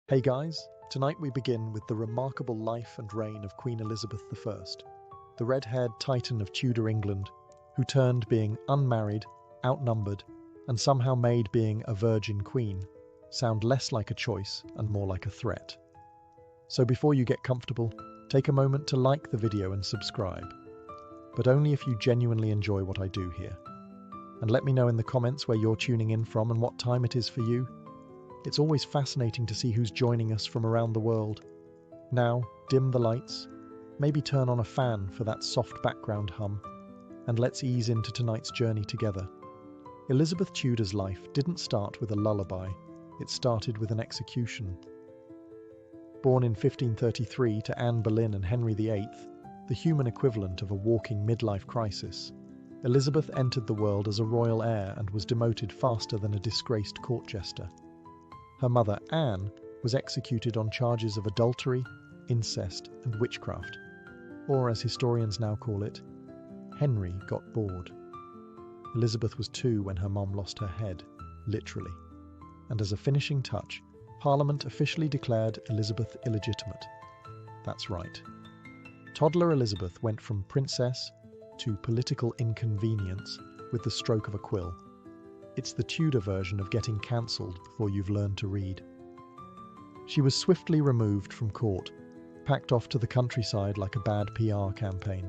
Hey guys, tonight we begin with the remarkable life and reign of Queen Elizabeth I, the red-haired titan of Tudor England, who turned being unmarried, outnumbered, and somehow made being a virgin queen sound less like a choice and more like a threat. So before you get comfortable, take a moment to like the video and subscribe, but only if you genuinely enjoy what I do here. And let me know in the comments where you're tuning in from and what time it is for you. It's always fascinating to see who's joining us from around the world. Now, dim the lights, maybe turn on a fan for that soft background hum, and let's ease into tonight's journey together. Elizabeth Tudor's life didn't start with a lullaby, it started with an execution. Born in 1533 to Anne Boleyn and Henry VIII, the human equivalent of a walking midlife crisis, Elizabeth entered the world as a royal heir and was demoted faster than a disgraced court jester. Her mother, Anne, was executed on charges of adultery, incest, and witchcraft, or as historians now call it, Henry got bored. Elizabeth was 2 when her mom lost her head, literally, and as a finishing touch, Parliament officially declared Elizabeth illegitimate. That's right. Toddler Elizabeth went from princess to political inconvenience with the stroke of a quill. It's the Tudor version of getting cancelled before you've learned to read. She was swiftly removed from court, packed off to the countryside like a bad PR campaign.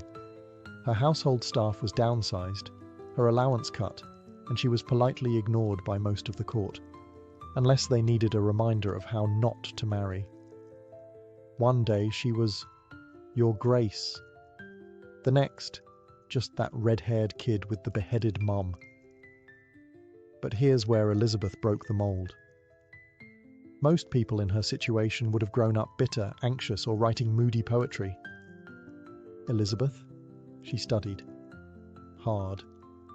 Her household staff was downsized, her allowance cut, and she was politely ignored by most of the court, unless they needed a reminder of how not to marry. One day she was, Your Grace. The next, just that red-haired kid with the beheaded mum. But here's where Elizabeth broke the mold. Most people in her situation would have grown up bitter, anxious, or writing moody poetry. Elizabeth? She studied. Hard.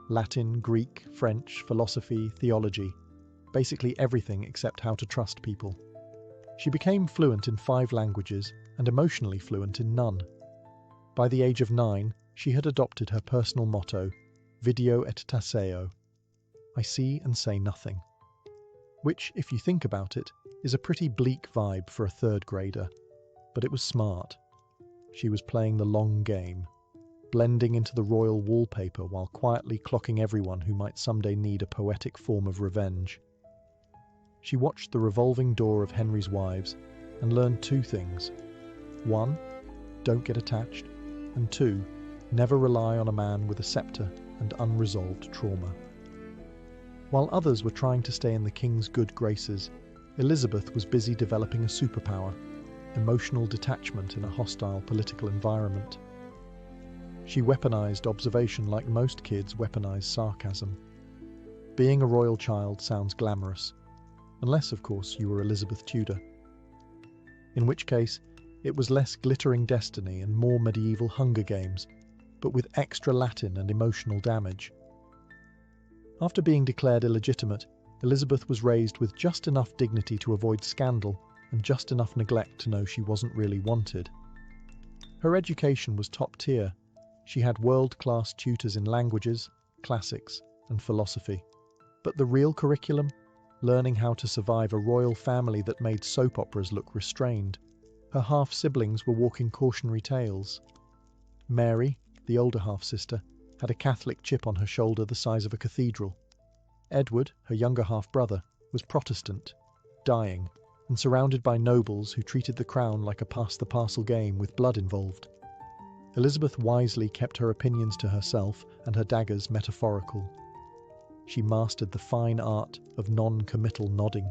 Latin, Greek, French, philosophy, theology. Basically everything except how to trust people. She became fluent in 5 languages and emotionally fluent in none. By the age of 9, she had adopted her personal motto, Video et taceo. I see and say nothing. Which, if you think about it, is a pretty bleak vibe for a 3rd grader. But it was smart. She was playing the long game, blending into the royal wallpaper while quietly clocking everyone who might someday need a poetic form of revenge. She watched the revolving door of Henry's wives and learned 2 things. 1, don't get attached, and 2, never rely on a man with a scepter and unresolved trauma. While others were trying to stay in the king's good graces, Elizabeth was busy developing a superpower, emotional detachment in a hostile political environment. She weaponized observation like most kids weaponize sarcasm. Being a royal child sounds glamorous, unless, of course, you were Elizabeth Tudor. In which case, it was less glittering destiny and more medieval Hunger Games, but with extra Latin and emotional damage. After being declared illegitimate, Elizabeth was raised with just enough dignity to avoid scandal and just enough neglect to know she wasn't really wanted. Her education was top tier. She had world-class tutors in languages, classics, and philosophy. But the real curriculum? Learning how to survive a royal family that made soap operas look restrained. Her half-siblings were walking cautionary tales. Mary, the older half-sister, had a Catholic chip on her shoulder the size of a cathedral. Edward, her younger half-brother, was Protestant, dying, and surrounded by nobles who treated the crown like a pass-the-parcel game with blood involved. Elizabeth wisely kept her opinions to herself and her daggers metaphorical. She mastered the fine art of non-committal nodding.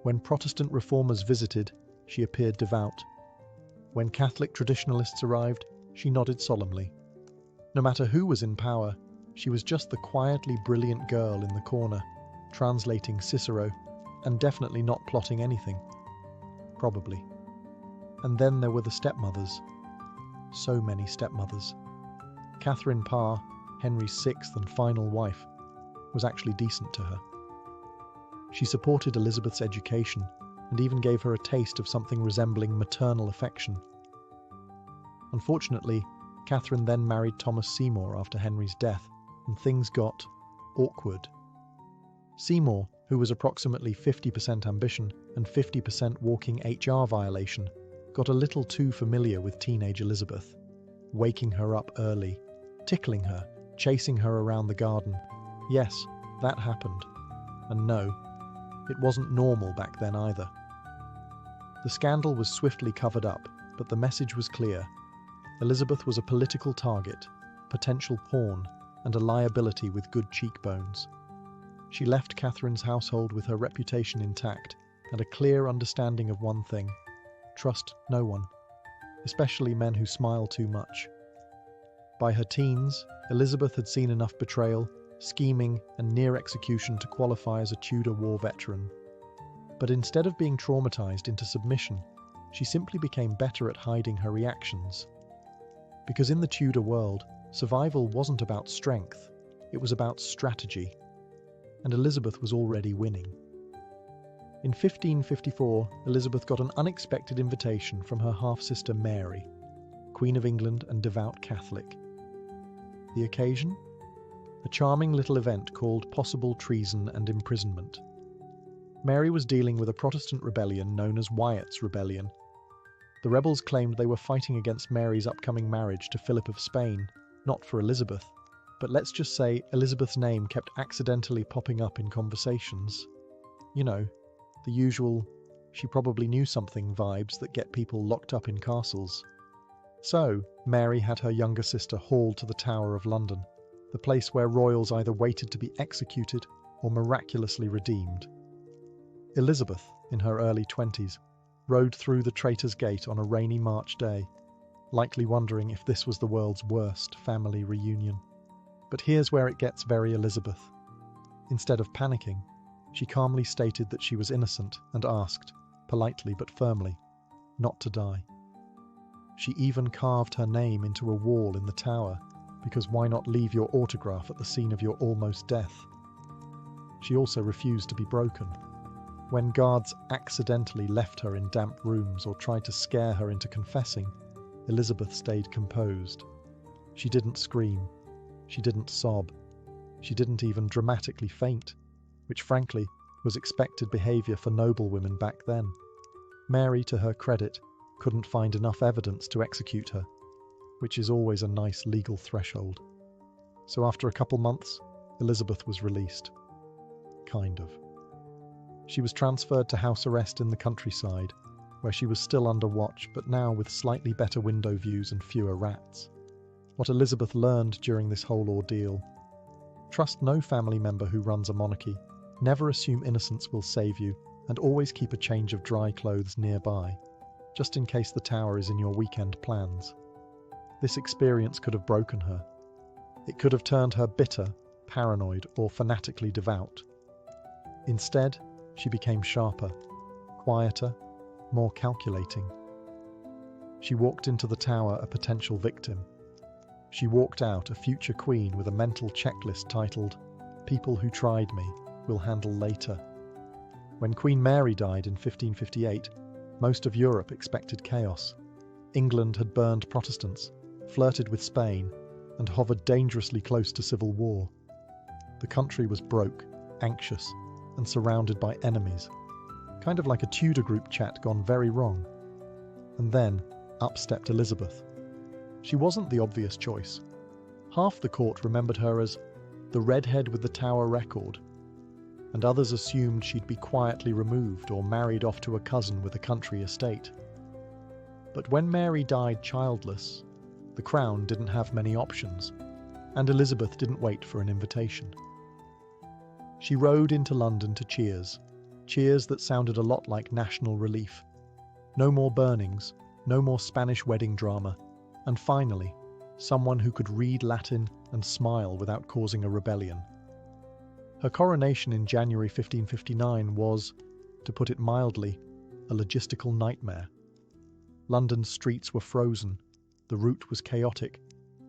When Protestant reformers visited, she appeared devout. When Catholic traditionalists arrived, she nodded solemnly. No matter who was in power, she was just the quietly brilliant girl in the corner, translating Cicero, and definitely not plotting anything. Probably. And then there were the stepmothers. So many stepmothers. Catherine Parr, Henry's 6th and final wife, was actually decent to her. She supported Elizabeth's education and even gave her a taste of something resembling maternal affection. Unfortunately, Catherine then married Thomas Seymour after Henry's death, and things got awkward. Seymour, who was approximately 50% ambition and 50% walking HR violation, got a little too familiar with teenage Elizabeth, waking her up early, tickling her, chasing her around the garden. Yes, that happened. And no, it wasn't normal back then either. The scandal was swiftly covered up, but the message was clear. Elizabeth was a political target, potential pawn, and a liability with good cheekbones. She left Catherine's household with her reputation intact and a clear understanding of one thing: trust no one, especially men who smile too much. By her teens, Elizabeth had seen enough betrayal, scheming, and near execution to qualify as a Tudor war veteran. But instead of being traumatized into submission, she simply became better at hiding her reactions. Because in the Tudor world, survival wasn't about strength, it was about strategy. And Elizabeth was already winning. In 1554, Elizabeth got an unexpected invitation from her half-sister Mary, Queen of England and devout Catholic. The occasion? A charming little event called possible treason and imprisonment. Mary was dealing with a Protestant rebellion known as Wyatt's Rebellion. The rebels claimed they were fighting against Mary's upcoming marriage to Philip of Spain, not for Elizabeth. But let's just say Elizabeth's name kept accidentally popping up in conversations. You know, the usual, she probably knew something vibes that get people locked up in castles. So, Mary had her younger sister hauled to the Tower of London, the place where royals either waited to be executed or miraculously redeemed. Elizabeth, in her early 20s, rode through the Traitor's Gate on a rainy March day, likely wondering if this was the world's worst family reunion. But here's where it gets very Elizabeth. Instead of panicking, she calmly stated that she was innocent and asked, politely but firmly, not to die. She even carved her name into a wall in the tower, because why not leave your autograph at the scene of your almost death? She also refused to be broken. When guards accidentally left her in damp rooms or tried to scare her into confessing, Elizabeth stayed composed. She didn't scream. She didn't sob. She didn't even dramatically faint, which frankly was expected behaviour for noblewomen back then. Mary, to her credit, couldn't find enough evidence to execute her, which is always a nice legal threshold. So after a couple months, Elizabeth was released. Kind of. She was transferred to house arrest in the countryside, where she was still under watch, but now with slightly better window views and fewer rats. What Elizabeth learned during this whole ordeal: trust no family member who runs a monarchy, never assume innocence will save you, and always keep a change of dry clothes nearby, just in case the tower is in your weekend plans. This experience could have broken her. It could have turned her bitter, paranoid, or fanatically devout. Instead, she became sharper, quieter, more calculating. She walked into the tower a potential victim. She walked out a future queen with a mental checklist titled, "People who tried me will handle later." When Queen Mary died in 1558, most of Europe expected chaos. England had burned Protestants, flirted with Spain, and hovered dangerously close to civil war. The country was broke, anxious, and surrounded by enemies, kind of like a Tudor group chat gone very wrong. And then, up stepped Elizabeth. She wasn't the obvious choice. Half the court remembered her as the redhead with the tower record, and others assumed she'd be quietly removed or married off to a cousin with a country estate. But when Mary died childless, the crown didn't have many options, and Elizabeth didn't wait for an invitation. She rode into London to cheers that sounded a lot like National Relief. No more burnings, no more Spanish wedding drama, and finally, someone who could read Latin and smile without causing a rebellion. Her coronation in January 1559 was, to put it mildly, a logistical nightmare. London's streets were frozen, the route was chaotic,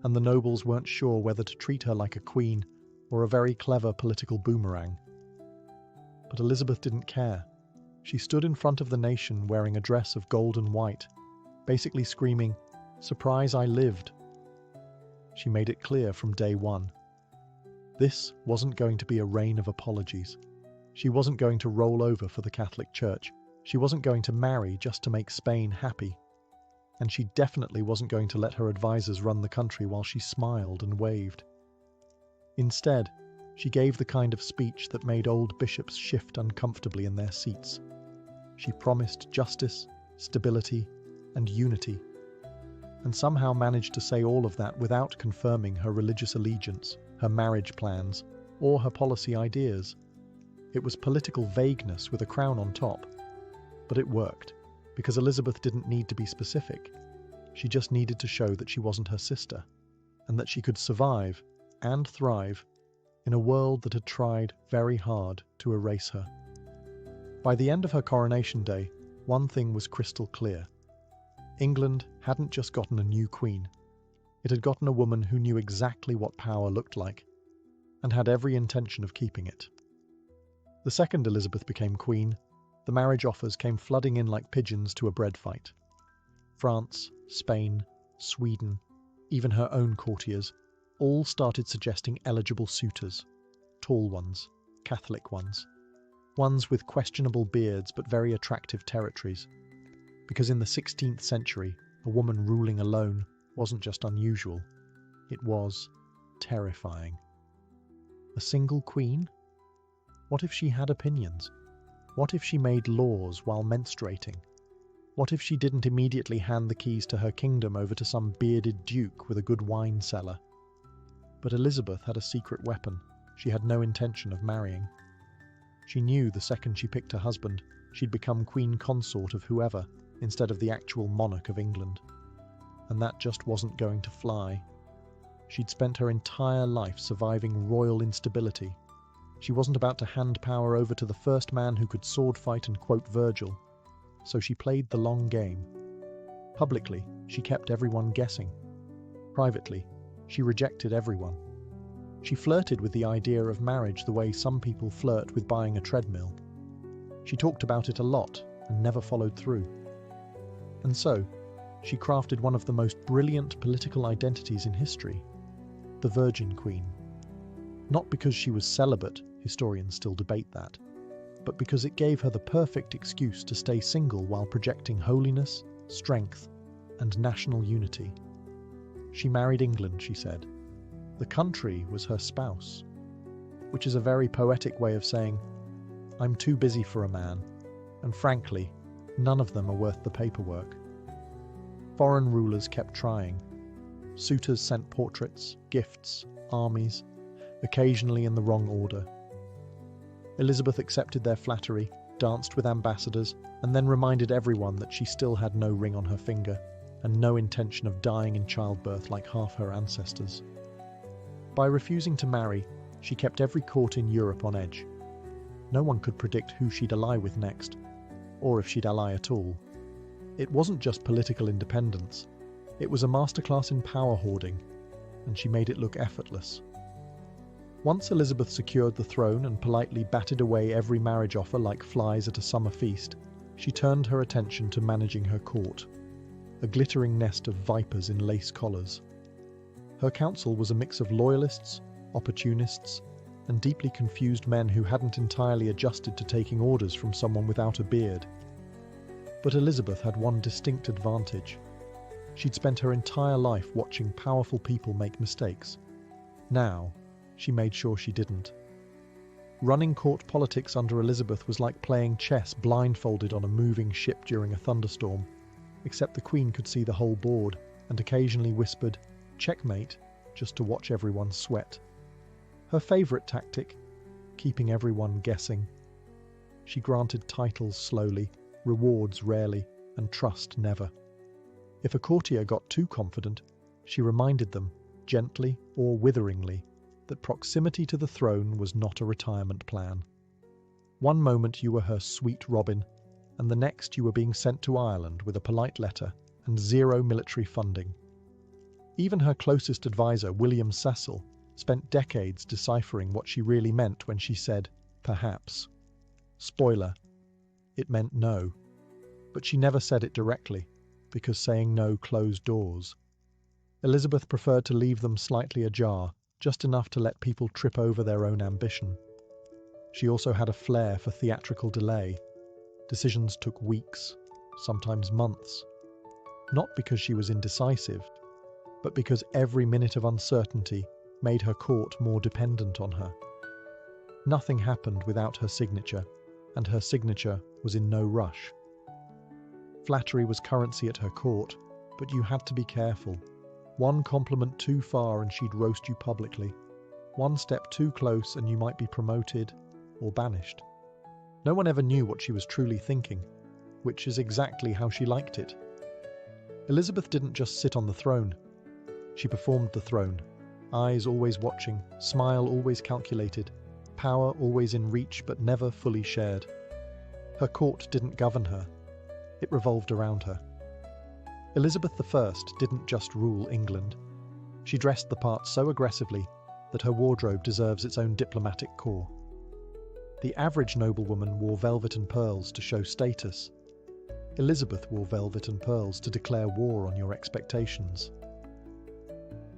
and the nobles weren't sure whether to treat her like a queen or a very clever political boomerang. But Elizabeth didn't care. She stood in front of the nation wearing a dress of gold and white, basically screaming, "Surprise, I lived." She made it clear from day one. This wasn't going to be a reign of apologies. She wasn't going to roll over for the Catholic Church. She wasn't going to marry just to make Spain happy. And she definitely wasn't going to let her advisors run the country while she smiled and waved. Instead, she gave the kind of speech that made old bishops shift uncomfortably in their seats. She promised justice, stability, and unity, and somehow managed to say all of that without confirming her religious allegiance, her marriage plans, or her policy ideas. It was political vagueness with a crown on top. But it worked, because Elizabeth didn't need to be specific. She just needed to show that she wasn't her sister, and that she could survive and thrive in a world that had tried very hard to erase her. By the end of her coronation day, one thing was crystal clear. England hadn't just gotten a new queen. It had gotten a woman who knew exactly what power looked like, and had every intention of keeping it. The second Elizabeth became queen, the marriage offers came flooding in like pigeons to a bread fight. France, Spain, Sweden, even her own courtiers, all started suggesting eligible suitors. Tall ones, Catholic ones with questionable beards but very attractive territories. Because in the 16th century, a woman ruling alone wasn't just unusual, it was terrifying. A single queen? What if she had opinions? What if she made laws while menstruating? What if she didn't immediately hand the keys to her kingdom over to some bearded duke with a good wine cellar? But Elizabeth had a secret weapon. She had no intention of marrying. She knew the second she picked a husband, she'd become queen consort of whoever, instead of the actual monarch of England. And that just wasn't going to fly. She'd spent her entire life surviving royal instability. She wasn't about to hand power over to the first man who could sword fight and quote Virgil. So she played the long game. Publicly, she kept everyone guessing. Privately, she rejected everyone. She flirted with the idea of marriage the way some people flirt with buying a treadmill. She talked about it a lot and never followed through. And so, she crafted one of the most brilliant political identities in history, the Virgin Queen. Not because she was celibate, historians still debate that, but because it gave her the perfect excuse to stay single while projecting holiness, strength, and national unity. She married England, she said. The country was her spouse, which is a very poetic way of saying, I'm too busy for a man, and frankly, none of them are worth the paperwork. Foreign rulers kept trying. Suitors sent portraits, gifts, armies, occasionally in the wrong order. Elizabeth accepted their flattery, danced with ambassadors, and then reminded everyone that she still had no ring on her finger, and no intention of dying in childbirth like half her ancestors. By refusing to marry, she kept every court in Europe on edge. No one could predict who she'd ally with next, or if she'd ally at all. It wasn't just political independence, it was a masterclass in power hoarding, and she made it look effortless. Once Elizabeth secured the throne and politely batted away every marriage offer like flies at a summer feast, she turned her attention to managing her court, a glittering nest of vipers in lace collars. Her council was a mix of loyalists, opportunists, and deeply confused men who hadn't entirely adjusted to taking orders from someone without a beard. But Elizabeth had one distinct advantage. She'd spent her entire life watching powerful people make mistakes. Now, she made sure she didn't. Running court politics under Elizabeth was like playing chess blindfolded on a moving ship during a thunderstorm, except the Queen could see the whole board and occasionally whispered, "Checkmate," just to watch everyone sweat. Her favourite tactic, keeping everyone guessing. She granted titles slowly, rewards rarely, and trust never. If a courtier got too confident, she reminded them, gently or witheringly, that proximity to the throne was not a retirement plan. One moment you were her sweet Robin, and the next you were being sent to Ireland with a polite letter and zero military funding. Even her closest advisor, William Cecil, spent decades deciphering what she really meant when she said, perhaps. Spoiler, it meant no. But she never said it directly, because saying no closed doors. Elizabeth preferred to leave them slightly ajar, just enough to let people trip over their own ambition. She also had a flair for theatrical delay. Decisions took weeks, sometimes months. Not because she was indecisive, but because every minute of uncertainty made her court more dependent on her. Nothing happened without her signature, and her signature was in no rush. Flattery was currency at her court, but you had to be careful. One compliment too far and she'd roast you publicly. One step too close and you might be promoted or banished. No one ever knew what she was truly thinking, which is exactly how she liked it. Elizabeth didn't just sit on the throne. She performed the throne, eyes always watching, smile always calculated, power always in reach but never fully shared. Her court didn't govern her, it revolved around her. Elizabeth I didn't just rule England. She dressed the part so aggressively that her wardrobe deserves its own diplomatic corps. The average noblewoman wore velvet and pearls to show status. Elizabeth wore velvet and pearls to declare war on your expectations.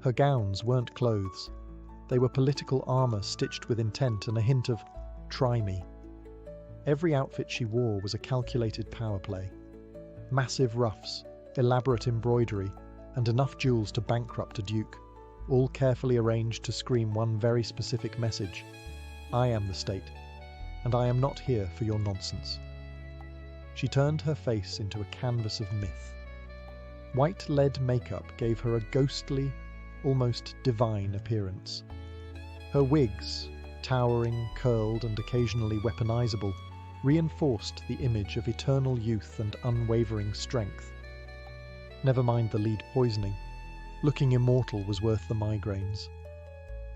Her gowns weren't clothes. They were political armour stitched with intent and a hint of, "Try me." Every outfit she wore was a calculated power play. Massive ruffs, elaborate embroidery, and enough jewels to bankrupt a duke, all carefully arranged to scream one very specific message: I am the state, and I am not here for your nonsense. She turned her face into a canvas of myth. White lead makeup gave her a ghostly, almost divine appearance. Her wigs, towering, curled, and occasionally weaponizable, reinforced the image of eternal youth and unwavering strength. Never mind the lead poisoning. Looking immortal was worth the migraines.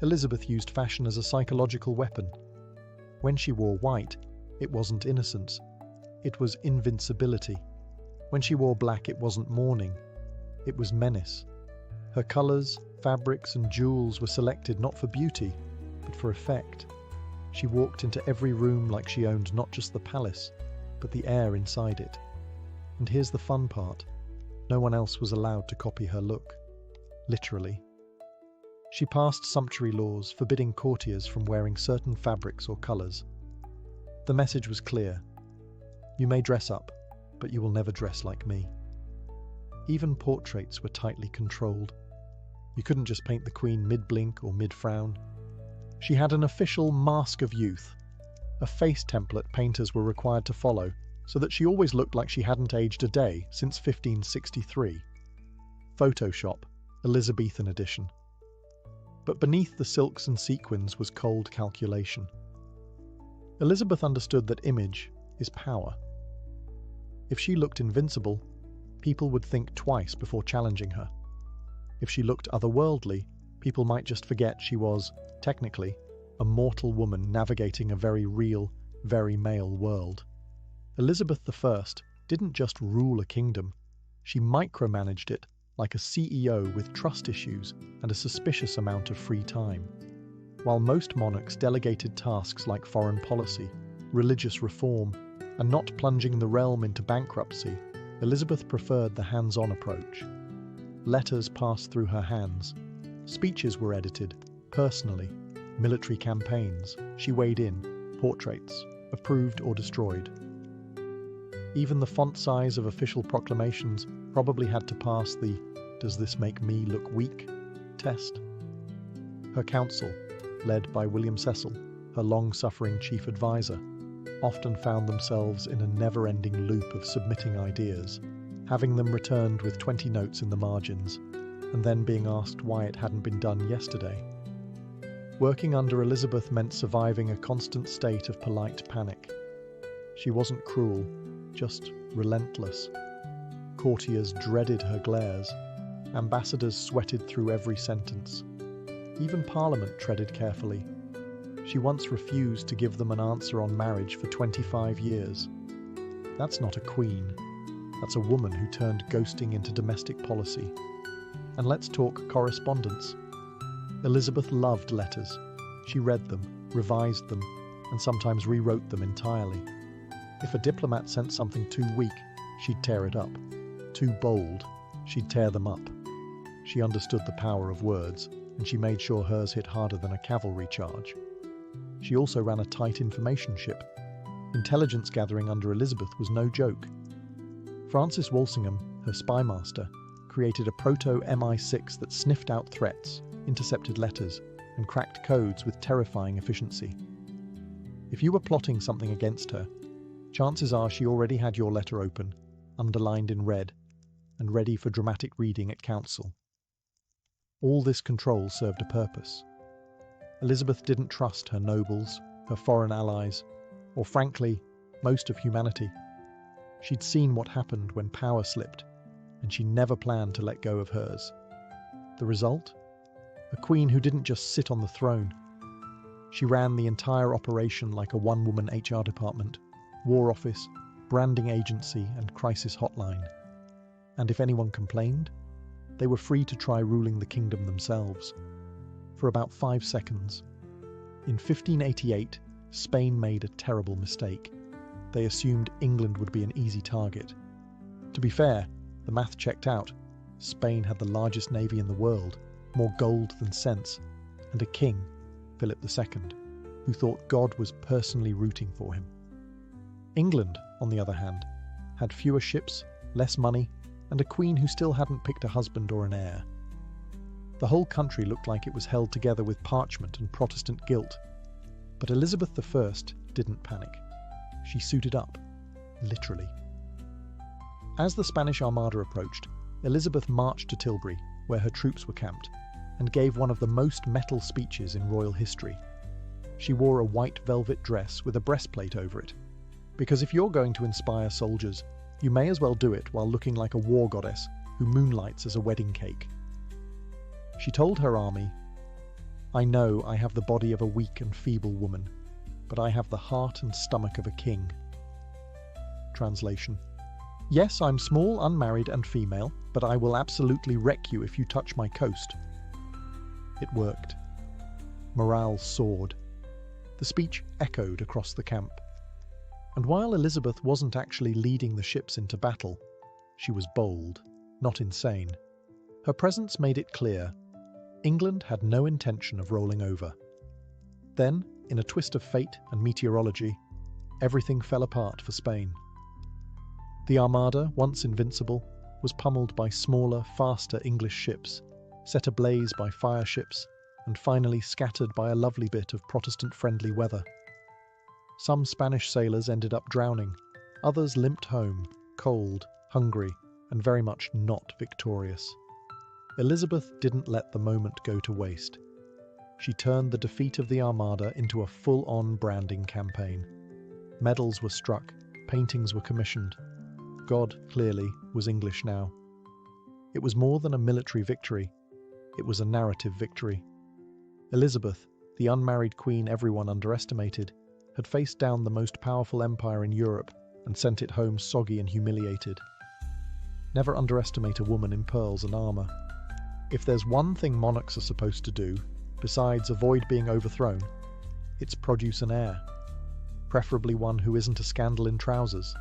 Elizabeth used fashion as a psychological weapon. When she wore white, it wasn't innocence. It was invincibility. When she wore black, it wasn't mourning. It was menace. Her colours, fabrics, and jewels were selected not for beauty, but for effect. She walked into every room like she owned not just the palace, but the air inside it. And here's the fun part. No one else was allowed to copy her look. Literally. She passed sumptuary laws forbidding courtiers from wearing certain fabrics or colours. The message was clear. You may dress up, but you will never dress like me. Even portraits were tightly controlled. You couldn't just paint the Queen mid-blink or mid-frown. She had an official mask of youth, a face template painters were required to follow, so that she always looked like she hadn't aged a day since 1563. Photoshop, Elizabethan edition. But beneath the silks and sequins was cold calculation. Elizabeth understood that image is power. If she looked invincible, people would think twice before challenging her. If she looked otherworldly, people might just forget she was, technically, a mortal woman navigating a very real, very male world. Elizabeth I didn't just rule a kingdom, she micromanaged it like a CEO with trust issues and a suspicious amount of free time. While most monarchs delegated tasks like foreign policy, religious reform, and not plunging the realm into bankruptcy, Elizabeth preferred the hands-on approach. Letters passed through her hands. Speeches were edited, personally. Military campaigns, she weighed in. Portraits, approved or destroyed. Even the font size of official proclamations probably had to pass the "does this make me look weak?" test. Her council, led by William Cecil, her long-suffering chief advisor, often found themselves in a never-ending loop of submitting ideas, having them returned with 20 notes in the margins, and then being asked why it hadn't been done yesterday. Working under Elizabeth meant surviving a constant state of polite panic. She wasn't cruel, just relentless. Courtiers dreaded her glares. Ambassadors sweated through every sentence. Even Parliament treaded carefully. She once refused to give them an answer on marriage for 25 years. That's not a queen. That's a woman who turned ghosting into domestic policy. And let's talk correspondence. Elizabeth loved letters. She read them, revised them, and sometimes rewrote them entirely. If a diplomat sent something too weak, she'd tear it up. Too bold, she'd tear them up. She understood the power of words, and she made sure hers hit harder than a cavalry charge. she also ran a tight information ship. Intelligence gathering under Elizabeth was no joke. Francis Walsingham, her spy master, created a proto-MI6 that sniffed out threats, intercepted letters, and cracked codes with terrifying efficiency. If you were plotting something against her, chances are she already had your letter open, underlined in red, and ready for dramatic reading at council. All this control served a purpose. Elizabeth didn't trust her nobles, her foreign allies, or frankly, most of humanity. She'd seen what happened when power slipped, and she never planned to let go of hers. The result? A queen who didn't just sit on the throne. She ran the entire operation like a one-woman HR department, war office, branding agency, and crisis hotline. And if anyone complained, they were free to try ruling the kingdom themselves. For about 5 seconds. In 1588, Spain made a terrible mistake. They assumed England would be an easy target. To be fair, the math checked out. Spain had the largest navy in the world, more gold than sense, and a king, Philip II, who thought God was personally rooting for him. England, on the other hand, had fewer ships, less money, and a queen who still hadn't picked a husband or an heir. The whole country looked like it was held together with parchment and Protestant guilt. But Elizabeth I didn't panic. She suited up, literally. As the Spanish Armada approached, Elizabeth marched to Tilbury, where her troops were camped, and gave one of the most metal speeches in royal history. She wore a white velvet dress with a breastplate over it, because if you're going to inspire soldiers, you may as well do it while looking like a war goddess who moonlights as a wedding cake. She told her army, "I know I have the body of a weak and feeble woman, but I have the heart and stomach of a king." Translation: Yes, I'm small, unmarried, and female, but I will absolutely wreck you if you touch my coast. It worked. Morale soared. The speech echoed across the camp. And while Elizabeth wasn't actually leading the ships into battle, she was bold, not insane. Her presence made it clear England had no intention of rolling over. Then, in a twist of fate and meteorology, everything fell apart for Spain. The Armada, once invincible, was pummeled by smaller, faster English ships, set ablaze by fire ships, and finally scattered by a lovely bit of Protestant-friendly weather. Some Spanish sailors ended up drowning, others limped home, cold, hungry, and very much not victorious. Elizabeth didn't let the moment go to waste. She turned the defeat of the Armada into a full-on branding campaign. Medals were struck, paintings were commissioned. God, clearly, was English now. It was more than a military victory. It was a narrative victory. Elizabeth, the unmarried queen everyone underestimated, had faced down the most powerful empire in Europe and sent it home soggy and humiliated. Never underestimate a woman in pearls and armour. If there's one thing monarchs are supposed to do, besides avoid being overthrown, it's produce an heir, preferably one who isn't a scandal in trousers.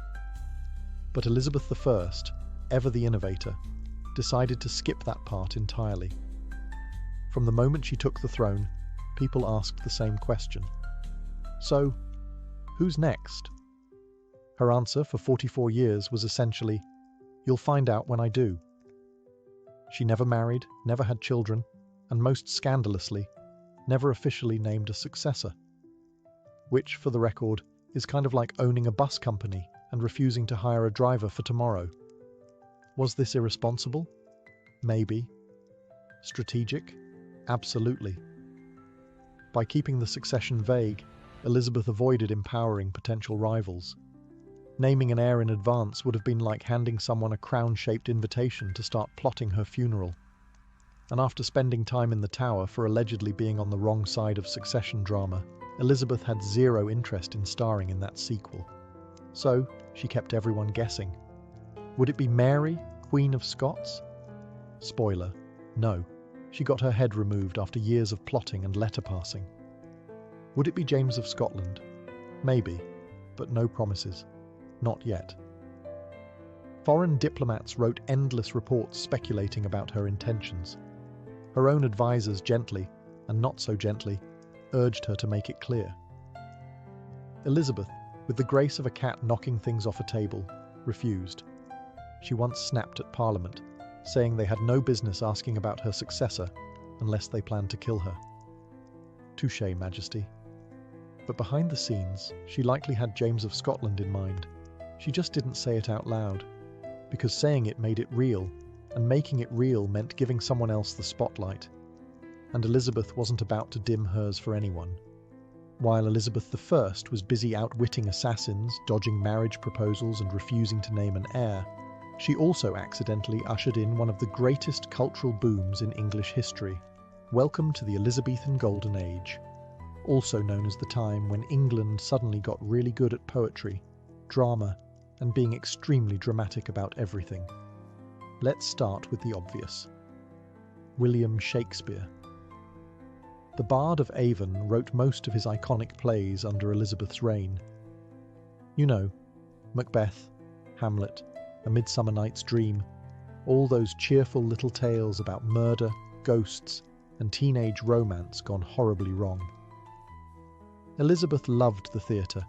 But Elizabeth I, ever the innovator, decided to skip that part entirely. From the moment she took the throne, people asked the same question. So, who's next? Her answer for 44 years was essentially, "You'll find out when I do." She never married, never had children, and most scandalously, never officially named a successor. Which, for the record, is kind of like owning a bus company and refusing to hire a driver for tomorrow. Was this irresponsible? Maybe. Strategic? Absolutely. By keeping the succession vague, Elizabeth avoided empowering potential rivals. Naming an heir in advance would have been like handing someone a crown-shaped invitation to start plotting her funeral. And after spending time in the Tower for allegedly being on the wrong side of succession drama, Elizabeth had zero interest in starring in that sequel. So, she kept everyone guessing. Would it be Mary, Queen of Scots? Spoiler, no. She got her head removed after years of plotting and letter passing. Would it be James of Scotland? Maybe, but no promises. Not yet. Foreign diplomats wrote endless reports speculating about her intentions. Her own advisors gently, and not so gently, urged her to make it clear. Elizabeth, with the grace of a cat knocking things off a table, refused. She once snapped at Parliament, saying they had no business asking about her successor unless they planned to kill her. Touché, Majesty. But behind the scenes, she likely had James of Scotland in mind. She just didn't say it out loud, because saying it made it real, and making it real meant giving someone else the spotlight. And Elizabeth wasn't about to dim hers for anyone. While Elizabeth I was busy outwitting assassins, dodging marriage proposals, and refusing to name an heir, she also accidentally ushered in one of the greatest cultural booms in English history. Welcome to the Elizabethan Golden Age, also known as the time when England suddenly got really good at poetry, drama, and being extremely dramatic about everything. Let's start with the obvious. William Shakespeare. The Bard of Avon wrote most of his iconic plays under Elizabeth's reign. You know, Macbeth, Hamlet, A Midsummer Night's Dream, all those cheerful little tales about murder, ghosts, and teenage romance gone horribly wrong. Elizabeth loved the theatre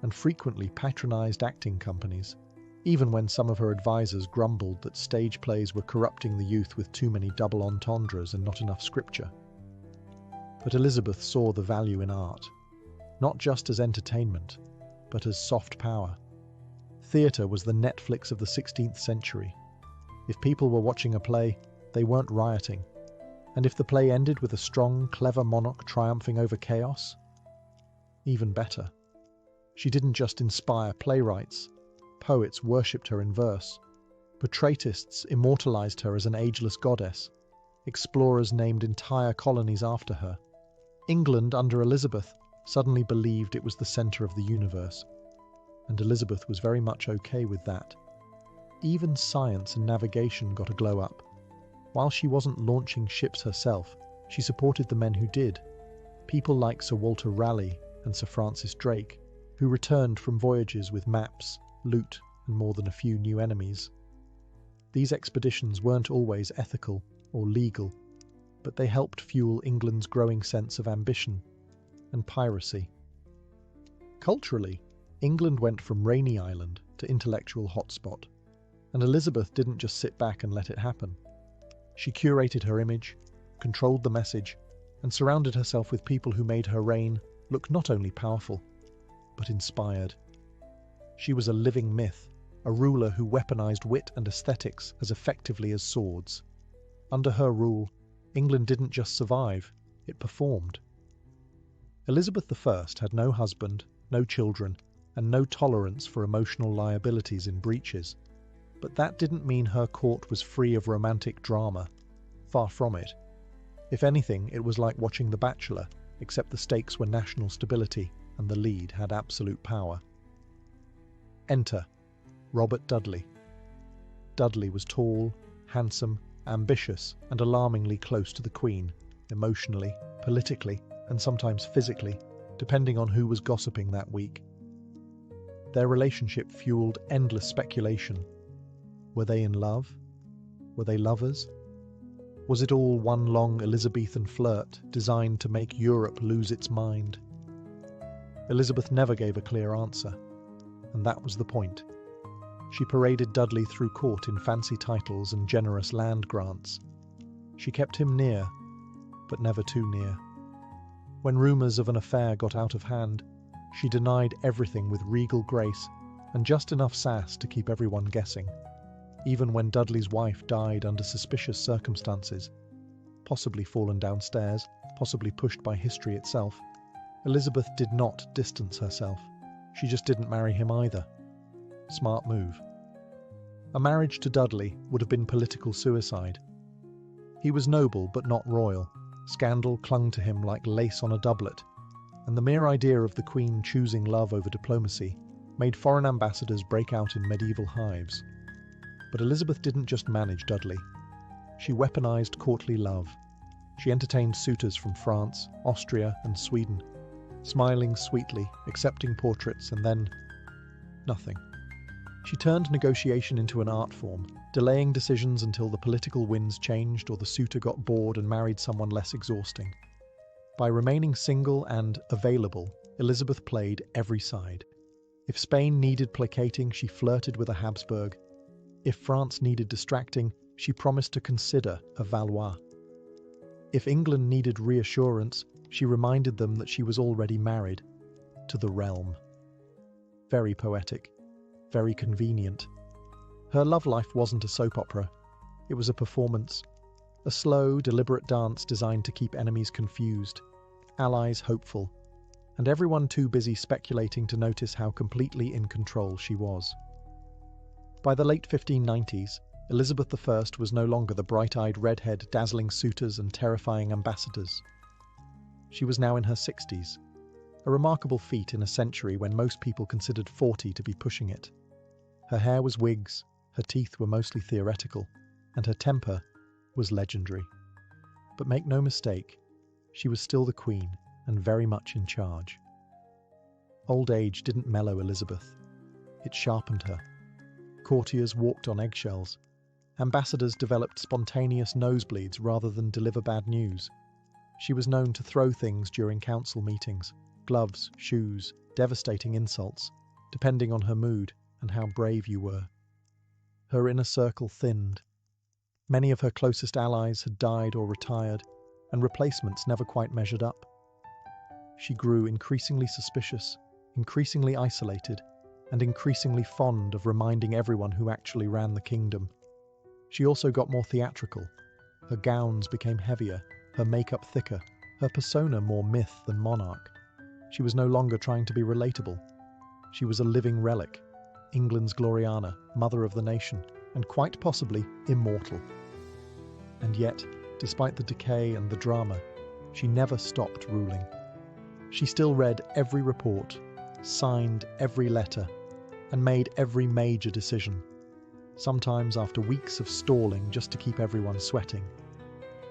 and frequently patronised acting companies, even when some of her advisors grumbled that stage plays were corrupting the youth with too many double entendres and not enough scripture. But Elizabeth saw the value in art, not just as entertainment, but as soft power. Theatre was the Netflix of the 16th century. If people were watching a play, they weren't rioting. And if the play ended with a strong, clever monarch triumphing over chaos, even better. She didn't just inspire playwrights. Poets worshipped her in verse. Portraitists immortalized her as an ageless goddess. Explorers named entire colonies after her. England, under Elizabeth, suddenly believed it was the center of the universe. And Elizabeth was very much okay with that. Even science and navigation got a glow up. While she wasn't launching ships herself, she supported the men who did. People like Sir Walter Raleigh and Sir Francis Drake, who returned from voyages with maps, loot, and more than a few new enemies. These expeditions weren't always ethical or legal, but they helped fuel England's growing sense of ambition and piracy. Culturally, England went from rainy island to intellectual hotspot, and Elizabeth didn't just sit back and let it happen. She curated her image, controlled the message, and surrounded herself with people who made her reign look not only powerful, but inspired. She was a living myth, a ruler who weaponized wit and aesthetics as effectively as swords. Under her rule, England didn't just survive, it performed. Elizabeth I had no husband, no children, and no tolerance for emotional liabilities in breaches. But that didn't mean her court was free of romantic drama. Far from it. If anything, it was like watching The Bachelor, except the stakes were national stability and the lead had absolute power. Enter Robert Dudley. Dudley was tall, handsome, ambitious, and alarmingly close to the Queen, emotionally, politically, and sometimes physically, depending on who was gossiping that week. Their relationship fueled endless speculation. Were they in love? Were they lovers? Was it all one long Elizabethan flirt designed to make Europe lose its mind? Elizabeth never gave a clear answer, and that was the point. She paraded Dudley through court in fancy titles and generous land grants. She kept him near, but never too near. When rumours of an affair got out of hand, she denied everything with regal grace and just enough sass to keep everyone guessing. Even when Dudley's wife died under suspicious circumstances, possibly fallen downstairs, possibly pushed by history itself, Elizabeth did not distance herself. She just didn't marry him either. Smart move. A marriage to Dudley would have been political suicide. He was noble but not royal. Scandal clung to him like lace on a doublet, and the mere idea of the Queen choosing love over diplomacy made foreign ambassadors break out in medieval hives. But Elizabeth didn't just manage Dudley. She weaponized courtly love. She entertained suitors from France, Austria, and Sweden, smiling sweetly, accepting portraits, and then nothing. She turned negotiation into an art form, delaying decisions until the political winds changed or the suitor got bored and married someone less exhausting. By remaining single and available, Elizabeth played every side. If Spain needed placating, she flirted with a Habsburg. If France needed distracting, she promised to consider a Valois. If England needed reassurance, she reminded them that she was already married to the realm. Very poetic, very convenient. Her love life wasn't a soap opera. It was a performance, a slow, deliberate dance designed to keep enemies confused, allies hopeful, and everyone too busy speculating to notice how completely in control she was. By the late 1590s, Elizabeth I was no longer the bright-eyed redhead dazzling suitors and terrifying ambassadors. She was now in her 60s, a remarkable feat in a century when most people considered 40 to be pushing it. Her hair was wigs, her teeth were mostly theoretical, and her temper was legendary. But make no mistake, she was still the queen and very much in charge. Old age didn't mellow Elizabeth, it sharpened her. Courtiers walked on eggshells. Ambassadors developed spontaneous nosebleeds rather than deliver bad news. She was known to throw things during council meetings, gloves, shoes, devastating insults, depending on her mood and how brave you were. Her inner circle thinned. Many of her closest allies had died or retired, and replacements never quite measured up. She grew increasingly suspicious, increasingly isolated, and increasingly fond of reminding everyone who actually ran the kingdom. She also got more theatrical. Her gowns became heavier, her makeup thicker, her persona more myth than monarch. She was no longer trying to be relatable. She was a living relic, England's Gloriana, mother of the nation, and quite possibly immortal. And yet, despite the decay and the drama, she never stopped ruling. She still read every report, signed every letter, and made every major decision, sometimes after weeks of stalling just to keep everyone sweating.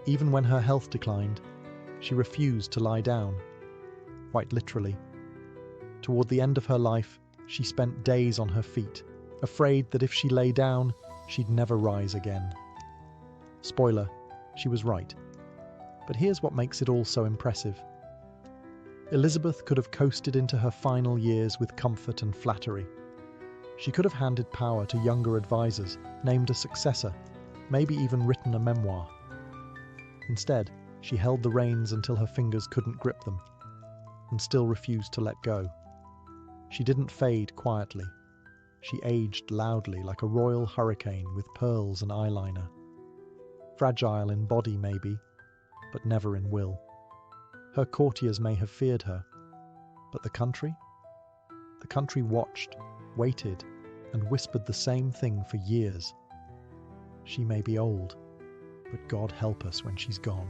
Even when her health declined, she refused to lie down, quite literally. Toward the end of her life, she spent days on her feet, afraid that if she lay down, she'd never rise again. Spoiler, she was right. But here's what makes it all so impressive. Elizabeth could have coasted into her final years with comfort and flattery. She could have handed power to younger advisors, named a successor, maybe even written a memoir. Instead, she held the reins until her fingers couldn't grip them, and still refused to let go. She didn't fade quietly. She aged loudly like a royal hurricane with pearls and eyeliner. Fragile in body maybe, but never in will. Her courtiers may have feared her, but the country? The country watched, waited, and whispered the same thing for years. She may be old, but God help us when she's gone.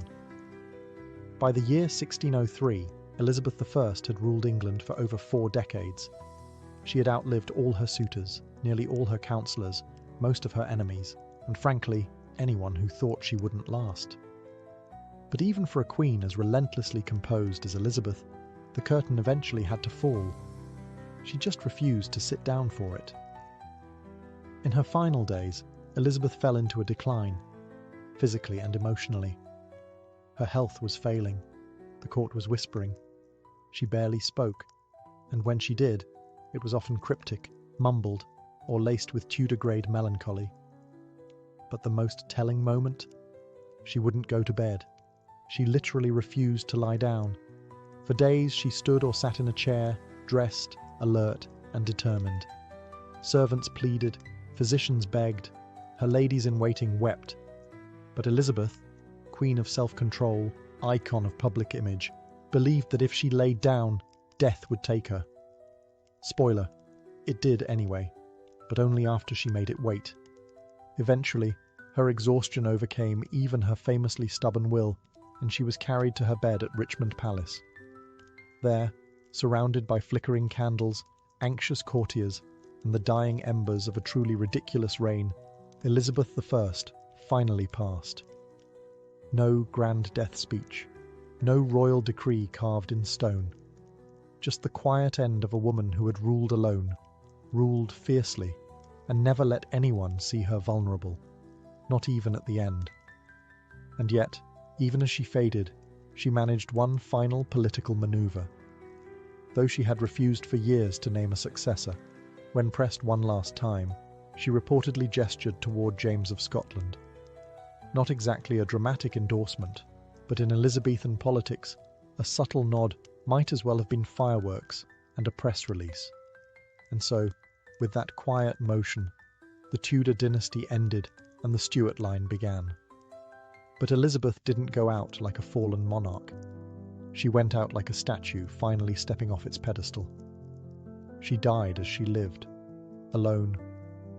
By the year 1603, Elizabeth I had ruled England for over 4 decades. She had outlived all her suitors, nearly all her counsellors, most of her enemies, and frankly, anyone who thought she wouldn't last. But even for a queen as relentlessly composed as Elizabeth, the curtain eventually had to fall. She just refused to sit down for it. In her final days, Elizabeth fell into a decline, physically and emotionally. Her health was failing. The court was whispering. She barely spoke, and when she did, it was often cryptic, mumbled, or laced with Tudor-grade melancholy. But the most telling moment? She wouldn't go to bed. She literally refused to lie down. For days she stood or sat in a chair, dressed, alert, and determined. Servants pleaded, physicians begged, her ladies-in-waiting wept. But Elizabeth, queen of self-control, icon of public image, believed that if she laid down, death would take her. Spoiler, it did anyway, but only after she made it wait. Eventually, her exhaustion overcame even her famously stubborn will, and she was carried to her bed at Richmond Palace. There, surrounded by flickering candles, anxious courtiers, and the dying embers of a truly ridiculous reign, Elizabeth I finally passed. No grand death speech, no royal decree carved in stone. Just the quiet end of a woman who had ruled alone, ruled fiercely, and never let anyone see her vulnerable, not even at the end. And yet, even as she faded, she managed one final political maneuver. Though she had refused for years to name a successor, when pressed one last time, she reportedly gestured toward James of Scotland. Not exactly a dramatic endorsement, but in Elizabethan politics, a subtle nod might as well have been fireworks and a press release. And so, with that quiet motion, the Tudor dynasty ended and the Stuart line began. But Elizabeth didn't go out like a fallen monarch. She went out like a statue finally stepping off its pedestal. She died as she lived, alone,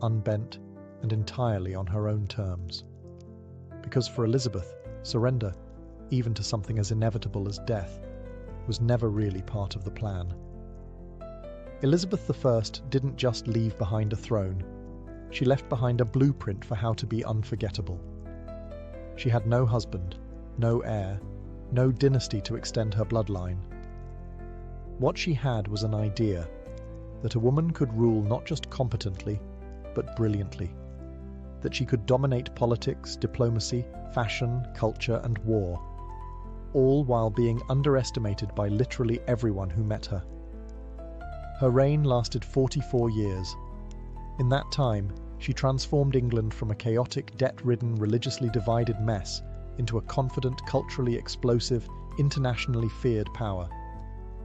unbent, and entirely on her own terms. Because for Elizabeth, surrender, even to something as inevitable as death, was never really part of the plan. Elizabeth I didn't just leave behind a throne, she left behind a blueprint for how to be unforgettable. She had no husband, no heir, no dynasty to extend her bloodline. What she had was an idea that a woman could rule not just competently, but brilliantly. That she could dominate politics, diplomacy, fashion, culture, and war, all while being underestimated by literally everyone who met her. Her reign lasted 44 years. In that time, she transformed England from a chaotic, debt-ridden, religiously divided mess into a confident, culturally explosive, internationally feared power.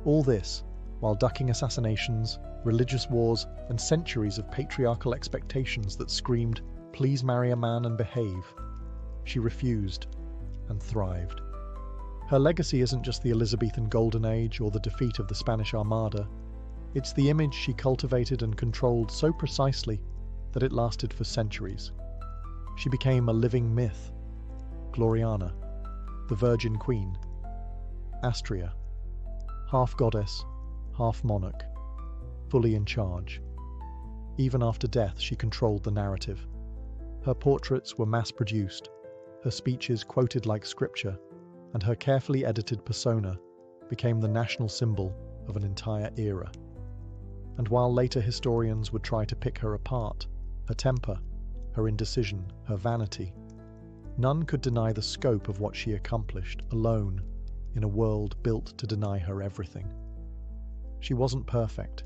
All this while ducking assassinations, religious wars, and centuries of patriarchal expectations that screamed, "Please marry a man and behave." She refused and thrived. Her legacy isn't just the Elizabethan Golden Age or the defeat of the Spanish Armada. It's the image she cultivated and controlled so precisely that it lasted for centuries. She became a living myth. Gloriana, the Virgin Queen, Astrea, half goddess, half monarch, fully in charge. Even after death, she controlled the narrative. Her portraits were mass-produced, her speeches quoted like scripture, and her carefully edited persona became the national symbol of an entire era. And while later historians would try to pick her apart, her temper, her indecision, her vanity, none could deny the scope of what she accomplished alone in a world built to deny her everything. She wasn't perfect.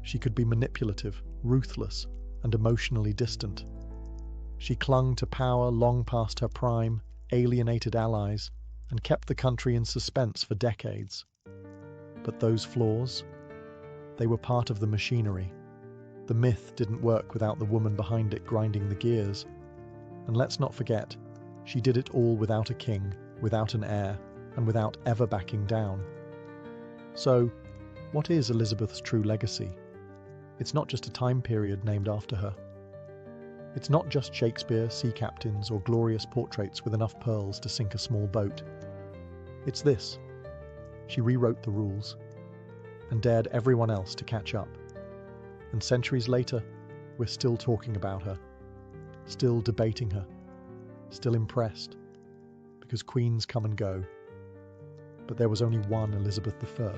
She could be manipulative, ruthless, and emotionally distant. She clung to power long past her prime, alienated allies, and kept the country in suspense for decades. But those flaws, they were part of the machinery. The myth didn't work without the woman behind it grinding the gears. And let's not forget, she did it all without a king, without an heir, and without ever backing down. So, what is Elizabeth's true legacy? It's not just a time period named after her. It's not just Shakespeare, sea captains, or glorious portraits with enough pearls to sink a small boat. It's this. She rewrote the rules and dared everyone else to catch up. And centuries later, we're still talking about her, still debating her, still impressed, because queens come and go. But there was only one Elizabeth I.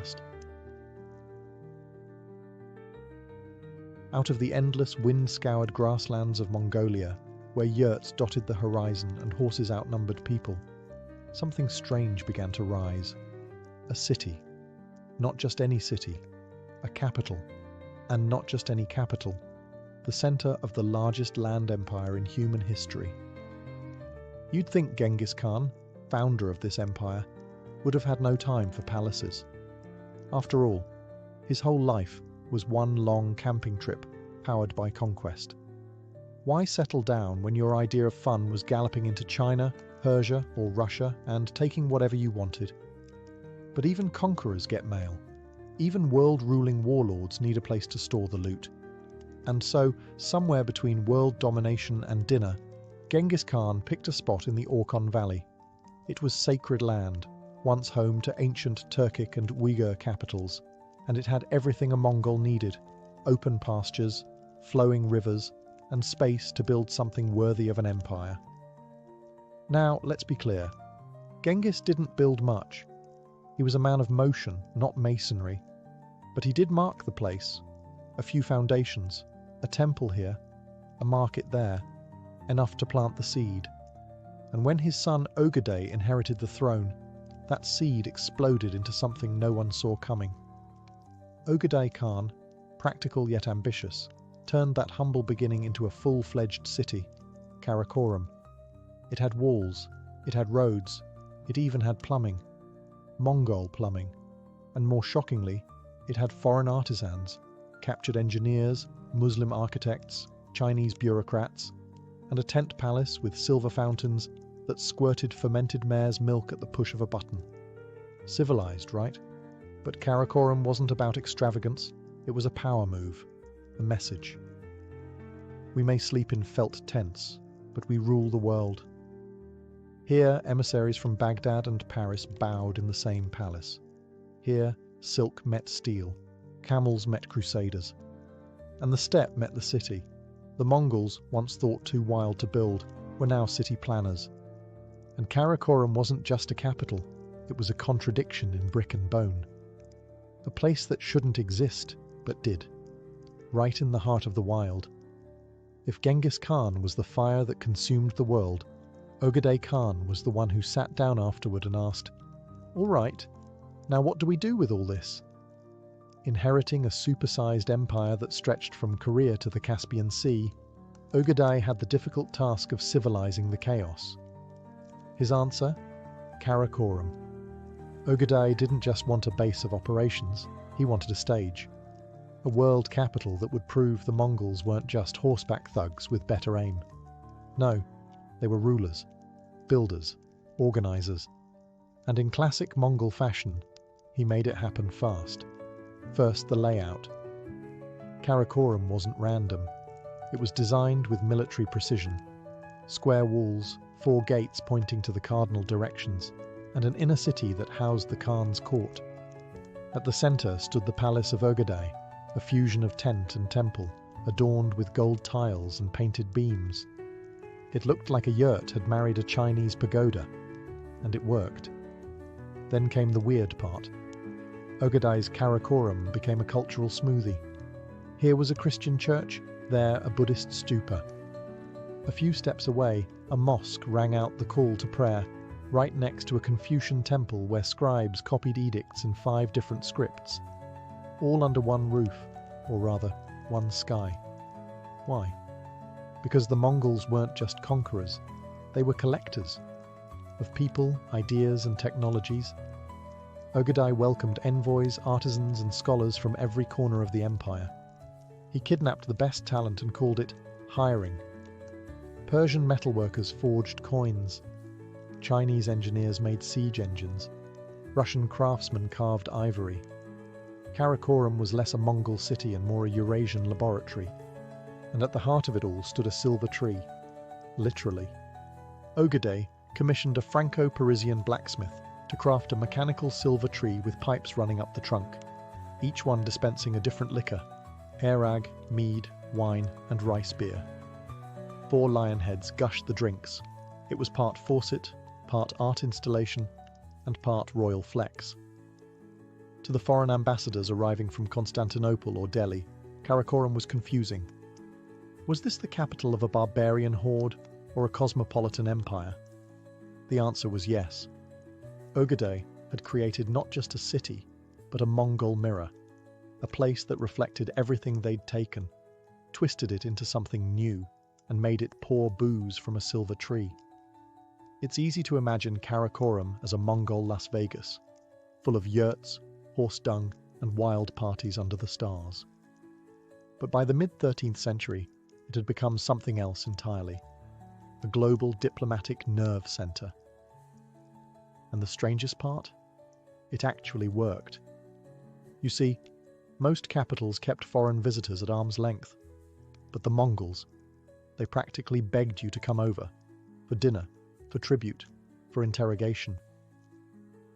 Out of the endless wind-scoured grasslands of Mongolia, where yurts dotted the horizon and horses outnumbered people, something strange began to rise. A city. Not just any city. A capital. And not just any capital. The center of the largest land empire in human history. You'd think Genghis Khan, founder of this empire, would have had no time for palaces. After all, his whole life was one long camping trip powered by conquest. Why settle down when your idea of fun was galloping into China, Persia, or Russia and taking whatever you wanted? But even conquerors get mail. Even world-ruling warlords need a place to store the loot. And so, somewhere between world domination and dinner, Genghis Khan picked a spot in the Orkhon Valley. It was sacred land, once home to ancient Turkic and Uyghur capitals, and it had everything a Mongol needed: open pastures, flowing rivers, and space to build something worthy of an empire. Now, let's be clear. Genghis didn't build much. He was a man of motion, not masonry. But he did mark the place. A few foundations, a temple here, a market there, enough to plant the seed. And when his son Ogedei inherited the throne, that seed exploded into something no one saw coming. Ogadai Khan, practical yet ambitious, turned that humble beginning into a full-fledged city, Karakorum. It had walls, it had roads, it even had plumbing, Mongol plumbing, and more shockingly, it had foreign artisans, captured engineers, Muslim architects, Chinese bureaucrats, and a tent palace with silver fountains that squirted fermented mare's milk at the push of a button. Civilized, right? But Karakorum wasn't about extravagance, it was a power move, a message. We may sleep in felt tents, but we rule the world. Here, emissaries from Baghdad and Paris bowed in the same palace. Here, silk met steel, camels met crusaders. And the steppe met the city. The Mongols, once thought too wild to build, were now city planners. And Karakorum wasn't just a capital, it was a contradiction in brick and bone. A place that shouldn't exist, but did. Right in the heart of the wild. If Genghis Khan was the fire that consumed the world, Ogadai Khan was the one who sat down afterward and asked, "All right, now what do we do with all this?" Inheriting a supersized empire that stretched from Korea to the Caspian Sea, Ogadai had the difficult task of civilizing the chaos. His answer? Karakorum. Ogadai didn't just want a base of operations, he wanted a stage. A world capital that would prove the Mongols weren't just horseback thugs with better aim. No, they were rulers, builders, organizers. And in classic Mongol fashion, he made it happen fast. First, the layout. Karakorum wasn't random. It was designed with military precision. Square walls, 4 gates pointing to the cardinal directions, and an inner city that housed the Khan's court. At the center stood the palace of Ogadai, a fusion of tent and temple, adorned with gold tiles and painted beams. It looked like a yurt had married a Chinese pagoda, and it worked. Then came the weird part. Ogadai's Karakorum became a cultural smoothie. Here was a Christian church, there a Buddhist stupa. A few steps away, a mosque rang out the call to prayer, right next to a Confucian temple where scribes copied edicts in 5 different scripts, all under one roof, or rather, one sky. Why? Because the Mongols weren't just conquerors, they were collectors of people, ideas, and technologies. Ogadai welcomed envoys, artisans, and scholars from every corner of the empire. He kidnapped the best talent and called it hiring. Persian metalworkers forged coins. Chinese engineers made siege engines. Russian craftsmen carved ivory. Karakorum was less a Mongol city and more a Eurasian laboratory. And at the heart of it all stood a silver tree. Literally. Ogadai commissioned a Franco-Parisian blacksmith to craft a mechanical silver tree with pipes running up the trunk, each one dispensing a different liquor: airag, mead, wine, and rice beer. 4 lion heads gushed the drinks. It was part faucet, part art installation, and part royal flex. To the foreign ambassadors arriving from Constantinople or Delhi, Karakorum was confusing. Was this the capital of a barbarian horde or a cosmopolitan empire? The answer was yes. Ogadai had created not just a city, but a Mongol mirror, a place that reflected everything they'd taken, twisted it into something new, and made it pour booze from a silver tree. It's easy to imagine Karakorum as a Mongol Las Vegas, full of yurts, horse dung, and wild parties under the stars. But by the mid-13th century, it had become something else entirely, a global diplomatic nerve center. And the strangest part? It actually worked. You see, most capitals kept foreign visitors at arm's length, but the Mongols, they practically begged you to come over, for dinner, for tribute, for interrogation.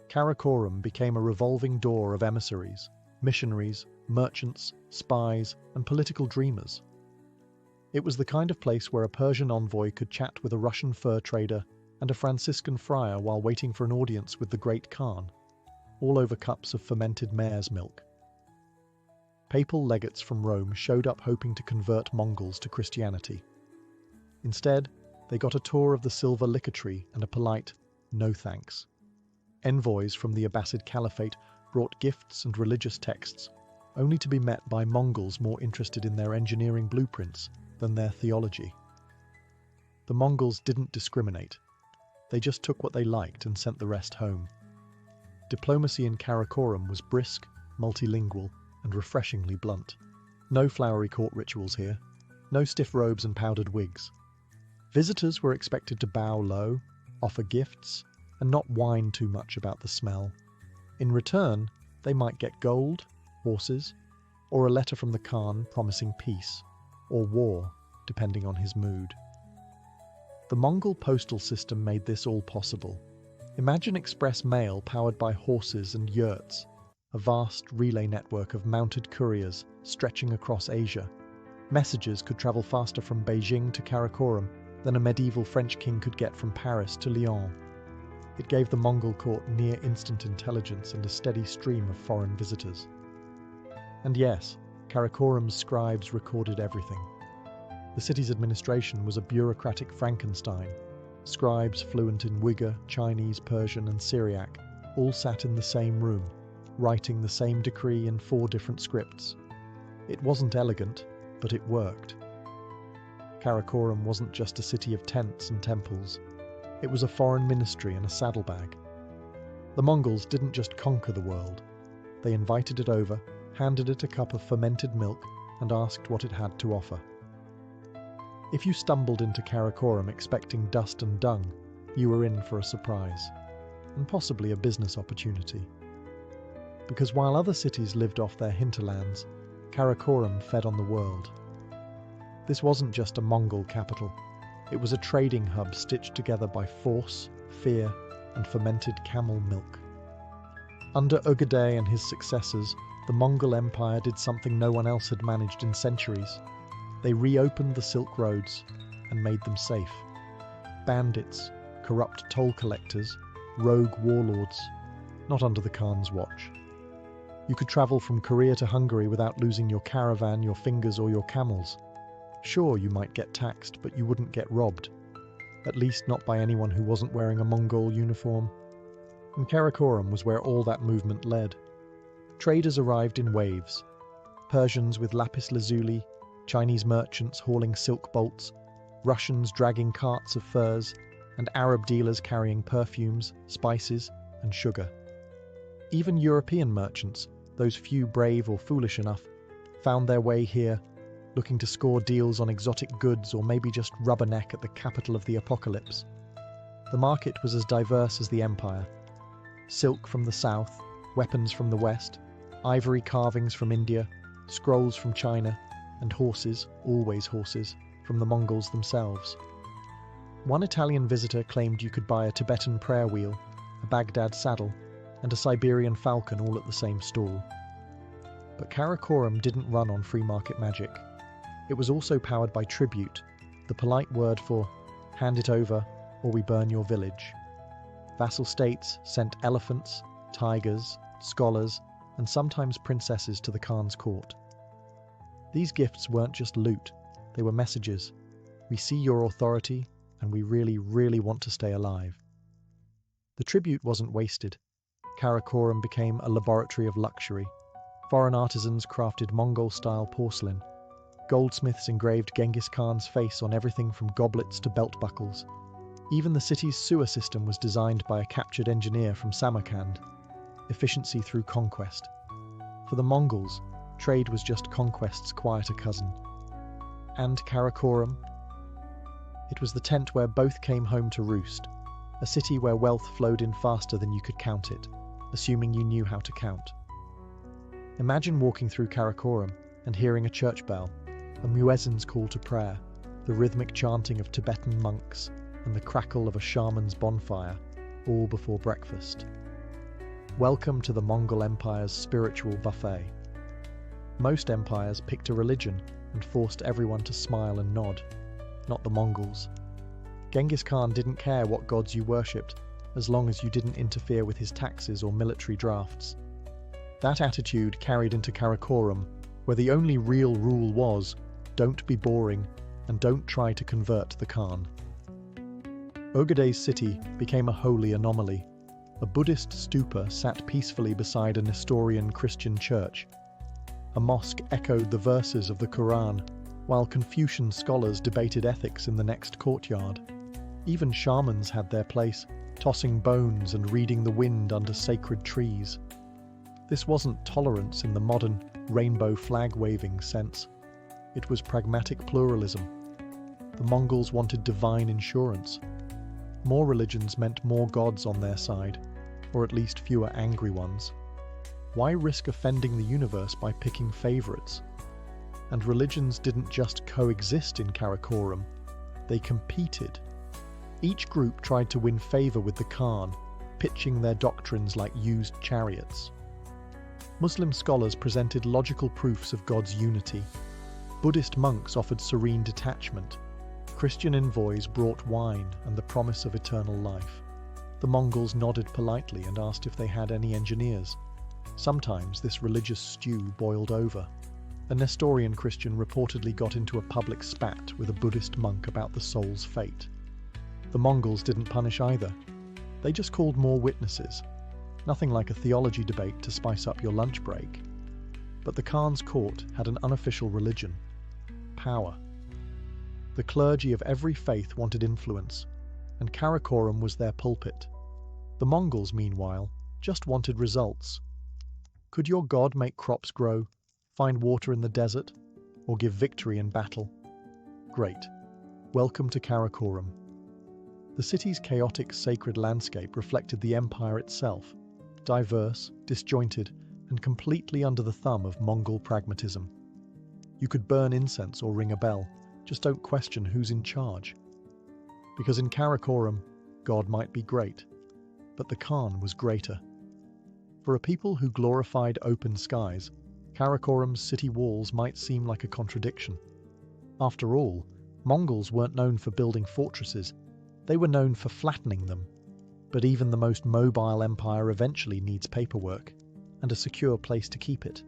Karakorum became a revolving door of emissaries, missionaries, merchants, spies, and political dreamers. It was the kind of place where a Persian envoy could chat with a Russian fur trader and a Franciscan friar while waiting for an audience with the great Khan, all over cups of fermented mare's milk. Papal legates from Rome showed up hoping to convert Mongols to Christianity. Instead, they got a tour of the silver liquor tree and a polite "no thanks." Envoys from the Abbasid Caliphate brought gifts and religious texts, only to be met by Mongols more interested in their engineering blueprints than their theology. The Mongols didn't discriminate. They just took what they liked and sent the rest home. Diplomacy in Karakorum was brisk, multilingual, and refreshingly blunt. No flowery court rituals here, no stiff robes and powdered wigs. Visitors were expected to bow low, offer gifts, and not whine too much about the smell. In return, they might get gold, horses, or a letter from the Khan promising peace, or war, depending on his mood. The Mongol postal system made this all possible. Imagine express mail powered by horses and yurts, a vast relay network of mounted couriers stretching across Asia. Messages could travel faster from Beijing to Karakorum than a medieval French king could get from Paris to Lyon. It gave the Mongol court near-instant intelligence and a steady stream of foreign visitors. And yes, Karakorum's scribes recorded everything. The city's administration was a bureaucratic Frankenstein. Scribes fluent in Uyghur, Chinese, Persian, and Syriac all sat in the same room, writing the same decree in 4 different scripts. It wasn't elegant, but it worked. Karakorum wasn't just a city of tents and temples. It was a foreign ministry and a saddlebag. The Mongols didn't just conquer the world. They invited it over, handed it a cup of fermented milk, and asked what it had to offer. If you stumbled into Karakorum expecting dust and dung, you were in for a surprise, and possibly a business opportunity. Because while other cities lived off their hinterlands, Karakorum fed on the world. This wasn't just a Mongol capital. It was a trading hub stitched together by force, fear, and fermented camel milk. Under Ögedei and his successors, the Mongol Empire did something no one else had managed in centuries. They reopened the Silk Roads and made them safe. Bandits, corrupt toll collectors, rogue warlords, not under the Khan's watch. You could travel from Korea to Hungary without losing your caravan, your fingers, or your camels. Sure, you might get taxed, but you wouldn't get robbed. At least not by anyone who wasn't wearing a Mongol uniform. And Karakorum was where all that movement led. Traders arrived in waves. Persians with lapis lazuli, Chinese merchants hauling silk bolts, Russians dragging carts of furs, and Arab dealers carrying perfumes, spices, and sugar. Even European merchants, those few brave or foolish enough, found their way here, looking to score deals on exotic goods or maybe just rubberneck at the capital of the apocalypse. The market was as diverse as the empire. Silk from the south, weapons from the west, ivory carvings from India, scrolls from China, and horses, always horses, from the Mongols themselves. One Italian visitor claimed you could buy a Tibetan prayer wheel, a Baghdad saddle, and a Siberian falcon all at the same stall. But Karakorum didn't run on free market magic. It was also powered by tribute, the polite word for hand it over or we burn your village. Vassal states sent elephants, tigers, scholars, and sometimes princesses to the Khan's court. These gifts weren't just loot, they were messages. We see your authority, and we really, really want to stay alive. The tribute wasn't wasted. Karakorum became a laboratory of luxury. Foreign artisans crafted Mongol-style porcelain. Goldsmiths engraved Genghis Khan's face on everything from goblets to belt buckles. Even the city's sewer system was designed by a captured engineer from Samarkand. Efficiency through conquest. For the Mongols, trade was just conquest's quieter cousin. And Karakorum? It was the tent where both came home to roost, a city where wealth flowed in faster than you could count it, assuming you knew how to count. Imagine walking through Karakorum and hearing a church bell, a muezzin's call to prayer, the rhythmic chanting of Tibetan monks, and the crackle of a shaman's bonfire, all before breakfast. Welcome to the Mongol Empire's spiritual buffet. Most empires picked a religion and forced everyone to smile and nod, not the Mongols. Genghis Khan didn't care what gods you worshipped, as long as you didn't interfere with his taxes or military drafts. That attitude carried into Karakorum, where the only real rule was, don't be boring and don't try to convert the Khan. Ögedei's city became a holy anomaly. A Buddhist stupa sat peacefully beside a Nestorian Christian church. A mosque echoed the verses of the Quran, while Confucian scholars debated ethics in the next courtyard. Even shamans had their place, tossing bones and reading the wind under sacred trees. This wasn't tolerance in the modern, rainbow flag-waving sense. It was pragmatic pluralism. The Mongols wanted divine insurance. More religions meant more gods on their side, or at least fewer angry ones. Why risk offending the universe by picking favorites? And religions didn't just coexist in Karakorum, they competed. Each group tried to win favor with the Khan, pitching their doctrines like used chariots. Muslim scholars presented logical proofs of God's unity. Buddhist monks offered serene detachment. Christian envoys brought wine and the promise of eternal life. The Mongols nodded politely and asked if they had any engineers. Sometimes this religious stew boiled over. A Nestorian Christian reportedly got into a public spat with a Buddhist monk about the soul's fate. The Mongols didn't punish either. They just called more witnesses. Nothing like a theology debate to spice up your lunch break. But the Khan's court had an unofficial religion: power. The clergy of every faith wanted influence, and Karakorum was their pulpit. The Mongols, meanwhile, just wanted results. Could your god make crops grow, find water in the desert, or give victory in battle? Great. Welcome to Karakorum. The city's chaotic sacred landscape reflected the empire itself, diverse, disjointed, and completely under the thumb of Mongol pragmatism. You could burn incense or ring a bell, just don't question who's in charge. Because in Karakorum, God might be great, but the Khan was greater. For a people who glorified open skies, Karakorum's city walls might seem like a contradiction. After all, Mongols weren't known for building fortresses, they were known for flattening them. But even the most mobile empire eventually needs paperwork, and a secure place to keep it.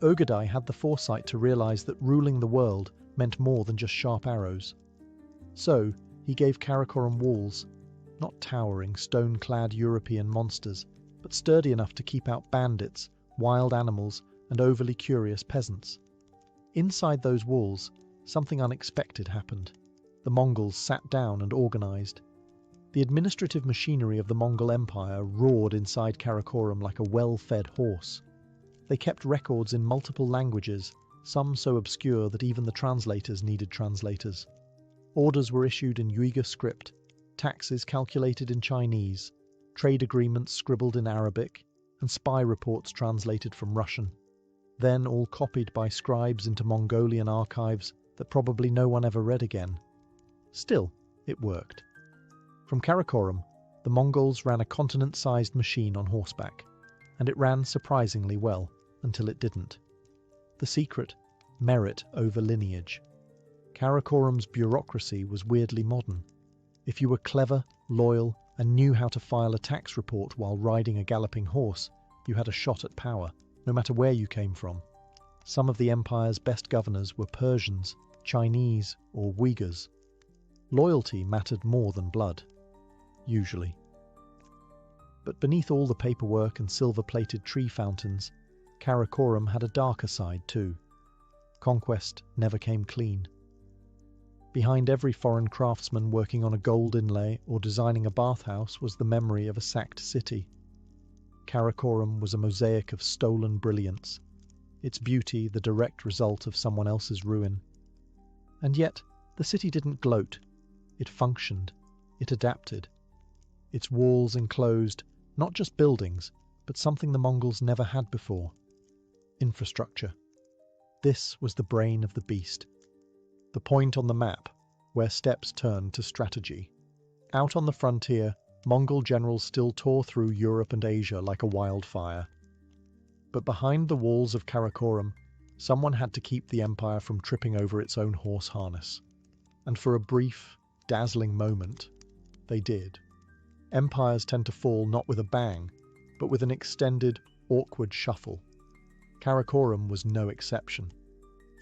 Ögedei had the foresight to realize that ruling the world meant more than just sharp arrows. So, he gave Karakorum walls, not towering, stone-clad European monsters, but sturdy enough to keep out bandits, wild animals, and overly curious peasants. Inside those walls, something unexpected happened. The Mongols sat down and organized. The administrative machinery of the Mongol Empire roared inside Karakorum like a well-fed horse. They kept records in multiple languages, some so obscure that even the translators needed translators. Orders were issued in Uyghur script, taxes calculated in Chinese, trade agreements scribbled in Arabic, and spy reports translated from Russian. Then all copied by scribes into Mongolian archives that probably no one ever read again. Still, it worked. From Karakorum, the Mongols ran a continent-sized machine on horseback, and it ran surprisingly well, until it didn't. The secret: merit over lineage. Karakorum's bureaucracy was weirdly modern. If you were clever, loyal, and knew how to file a tax report while riding a galloping horse, you had a shot at power, no matter where you came from. Some of the empire's best governors were Persians, Chinese, or Uyghurs. Loyalty mattered more than blood, usually. But beneath all the paperwork and silver-plated tree fountains, Karakorum had a darker side too. Conquest never came clean. Behind every foreign craftsman working on a gold inlay or designing a bathhouse was the memory of a sacked city. Karakorum was a mosaic of stolen brilliance, its beauty the direct result of someone else's ruin. And yet, the city didn't gloat. It functioned. It adapted. Its walls enclosed not just buildings, but something the Mongols never had before: infrastructure. This was the brain of the beast. The point on the map where steps turned to strategy. Out on the frontier, Mongol generals still tore through Europe and Asia like a wildfire. But behind the walls of Karakorum, someone had to keep the empire from tripping over its own horse harness. And for a brief, dazzling moment, they did. Empires tend to fall not with a bang, but with an extended, awkward shuffle. Karakorum was no exception.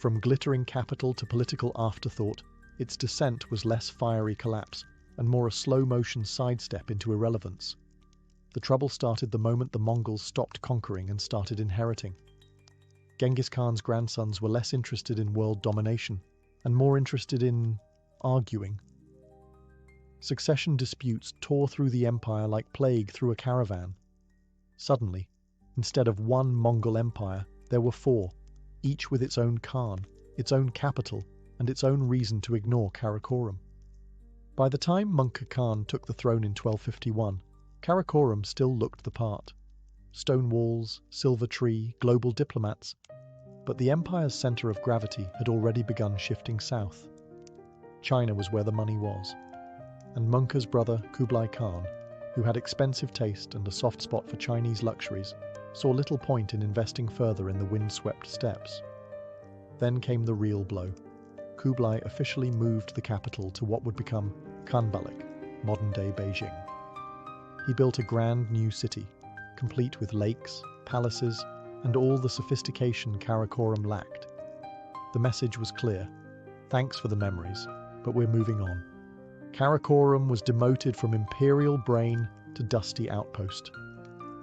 From glittering capital to political afterthought, its descent was less fiery collapse and more a slow-motion sidestep into irrelevance. The trouble started the moment the Mongols stopped conquering and started inheriting. Genghis Khan's grandsons were less interested in world domination and more interested in arguing. Succession disputes tore through the empire like plague through a caravan. Suddenly, instead of one Mongol Empire, there were four, each with its own Khan, its own capital, and its own reason to ignore Karakorum. By the time Mongol Khan took the throne in 1251, Karakorum still looked the part. Stone walls, silver tree, global diplomats. But the empire's centre of gravity had already begun shifting south. China was where the money was. And Mongol's brother Kublai Khan, who had expensive taste and a soft spot for Chinese luxuries, saw little point in investing further in the wind-swept steppes. Then came the real blow. Kublai officially moved the capital to what would become Khanbalik, modern-day Beijing. He built a grand new city, complete with lakes, palaces, and all the sophistication Karakorum lacked. The message was clear. Thanks for the memories, but we're moving on. Karakorum was demoted from imperial brain to dusty outpost.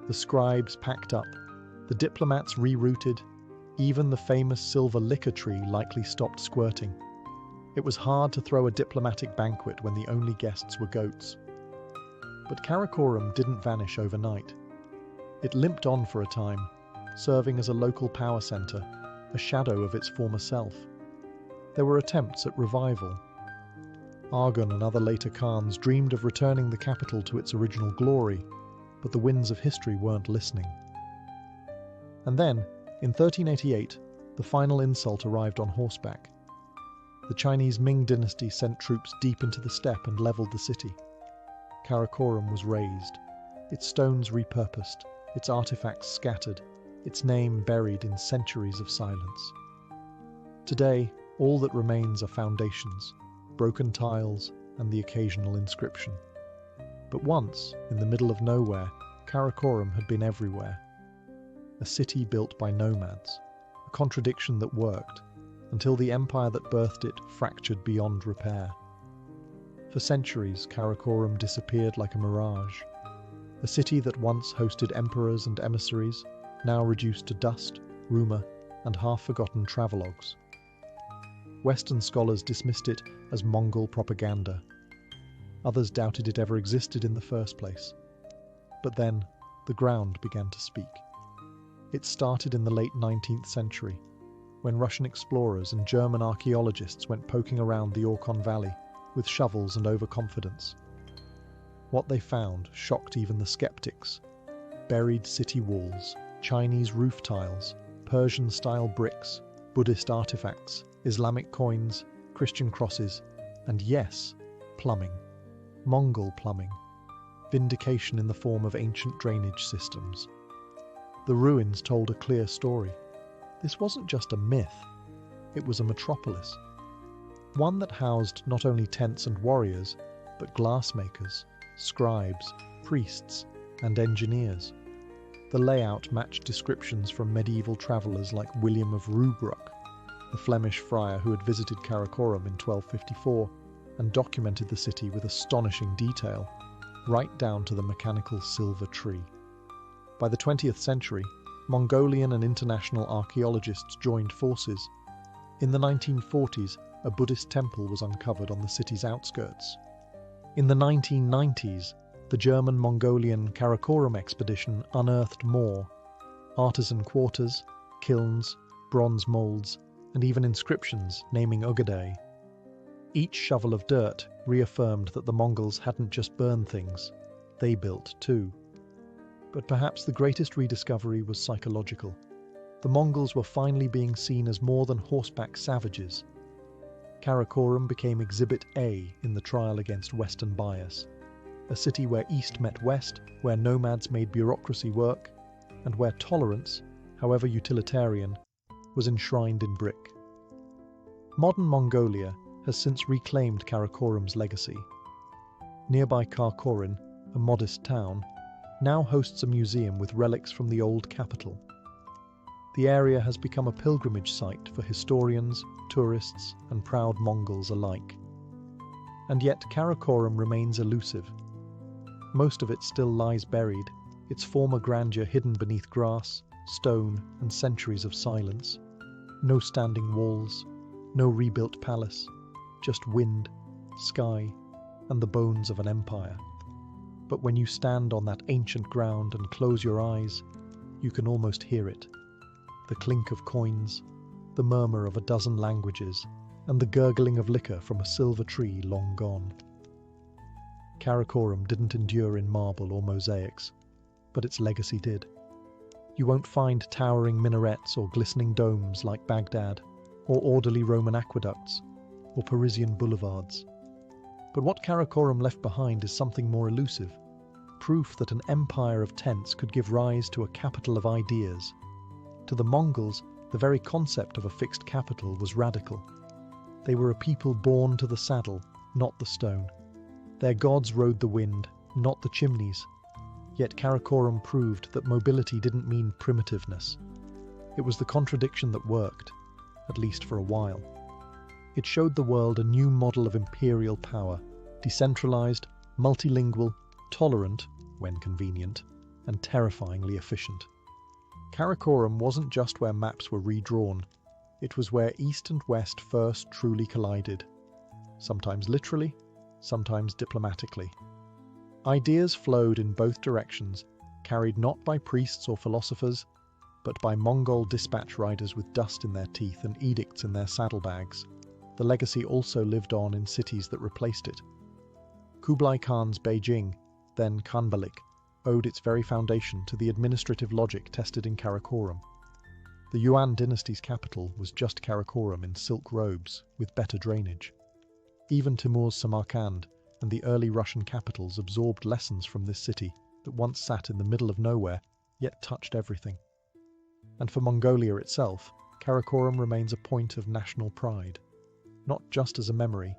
The scribes packed up, the diplomats rerouted, even the famous silver liquor tree likely stopped squirting. It was hard to throw a diplomatic banquet when the only guests were goats. But Karakorum didn't vanish overnight. It limped on for a time, serving as a local power centre, a shadow of its former self. There were attempts at revival. Arghun and other later Khans dreamed of returning the capital to its original glory, but the winds of history weren't listening. And then, in 1388, the final insult arrived on horseback. The Chinese Ming dynasty sent troops deep into the steppe and levelled the city. Karakorum was razed, its stones repurposed, its artifacts scattered, its name buried in centuries of silence. Today, all that remains are foundations, broken tiles, and the occasional inscription. But once, in the middle of nowhere, Karakorum had been everywhere. A city built by nomads, a contradiction that worked, until the empire that birthed it fractured beyond repair. For centuries, Karakorum disappeared like a mirage. A city that once hosted emperors and emissaries, now reduced to dust, rumour, and half-forgotten travelogues. Western scholars dismissed it as Mongol propaganda. Others doubted it ever existed in the first place. But then, the ground began to speak. It started in the late 19th century, when Russian explorers and German archaeologists went poking around the Orkhon Valley with shovels and overconfidence. What they found shocked even the skeptics. Buried city walls, Chinese roof tiles, Persian-style bricks, Buddhist artifacts, Islamic coins, Christian crosses, and yes, plumbing. Mongol plumbing. Vindication in the form of ancient drainage systems. The ruins told a clear story. This wasn't just a myth, it was a metropolis. One that housed not only tents and warriors, but glassmakers, scribes, priests, and engineers. The layout matched descriptions from medieval travellers like William of Rubruck, the Flemish friar who had visited Karakorum in 1254 and documented the city with astonishing detail, right down to the mechanical silver tree. By the 20th century, Mongolian and international archaeologists joined forces. In the 1940s, a Buddhist temple was uncovered on the city's outskirts. In the 1990s, the German-Mongolian Karakorum expedition unearthed more: artisan quarters, kilns, bronze moulds, and even inscriptions naming Ugaday. Each shovel of dirt reaffirmed that the Mongols hadn't just burned things, they built too. But perhaps the greatest rediscovery was psychological. The Mongols were finally being seen as more than horseback savages. Karakorum became Exhibit A in the trial against Western bias, a city where East met West, where nomads made bureaucracy work, and where tolerance, however utilitarian, was enshrined in brick. Modern Mongolia has since reclaimed Karakorum's legacy. Nearby Karakorum, a modest town, now hosts a museum with relics from the old capital. The area has become a pilgrimage site for historians, tourists, and proud Mongols alike. And yet Karakorum remains elusive. Most of it still lies buried, its former grandeur hidden beneath grass, stone, and centuries of silence. No standing walls, no rebuilt palace, just wind, sky, and the bones of an empire. But when you stand on that ancient ground and close your eyes, you can almost hear it. The clink of coins, the murmur of a dozen languages, and the gurgling of liquor from a silver tree long gone. Karakorum didn't endure in marble or mosaics, but its legacy did. You won't find towering minarets or glistening domes like Baghdad, or orderly Roman aqueducts, or Parisian boulevards. But what Karakorum left behind is something more elusive, proof that an empire of tents could give rise to a capital of ideas. To the Mongols, the very concept of a fixed capital was radical. They were a people born to the saddle, not the stone. Their gods rode the wind, not the chimneys. Yet Karakorum proved that mobility didn't mean primitiveness. It was the contradiction that worked, at least for a while. It showed the world a new model of imperial power, decentralized, multilingual, tolerant, when convenient, and terrifyingly efficient. Karakorum wasn't just where maps were redrawn, it was where East and West first truly collided, sometimes literally, sometimes diplomatically. Ideas flowed in both directions, carried not by priests or philosophers, but by Mongol dispatch riders with dust in their teeth and edicts in their saddlebags. The legacy also lived on in cities that replaced it. Kublai Khan's Beijing, then Khanbalik, owed its very foundation to the administrative logic tested in Karakorum. The Yuan dynasty's capital was just Karakorum in silk robes with better drainage. Even Timur's Samarkand and the early Russian capitals absorbed lessons from this city that once sat in the middle of nowhere, yet touched everything. And for Mongolia itself, Karakorum remains a point of national pride, not just as a memory,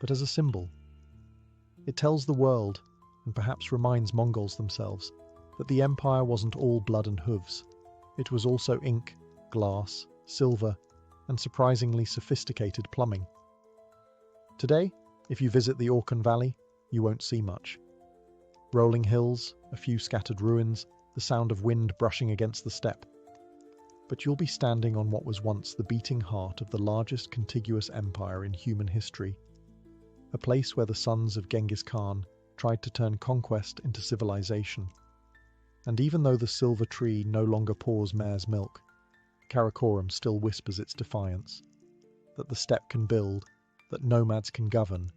but as a symbol. It tells the world, and perhaps reminds Mongols themselves, that the empire wasn't all blood and hooves. It was also ink, glass, silver, and surprisingly sophisticated plumbing. Today, if you visit the Orkhon Valley, you won't see much. Rolling hills, a few scattered ruins, the sound of wind brushing against the steppe. But you'll be standing on what was once the beating heart of the largest contiguous empire in human history, a place where the sons of Genghis Khan tried to turn conquest into civilization. And even though the silver tree no longer pours mare's milk, Karakorum still whispers its defiance, that the steppe can build, that nomads can govern,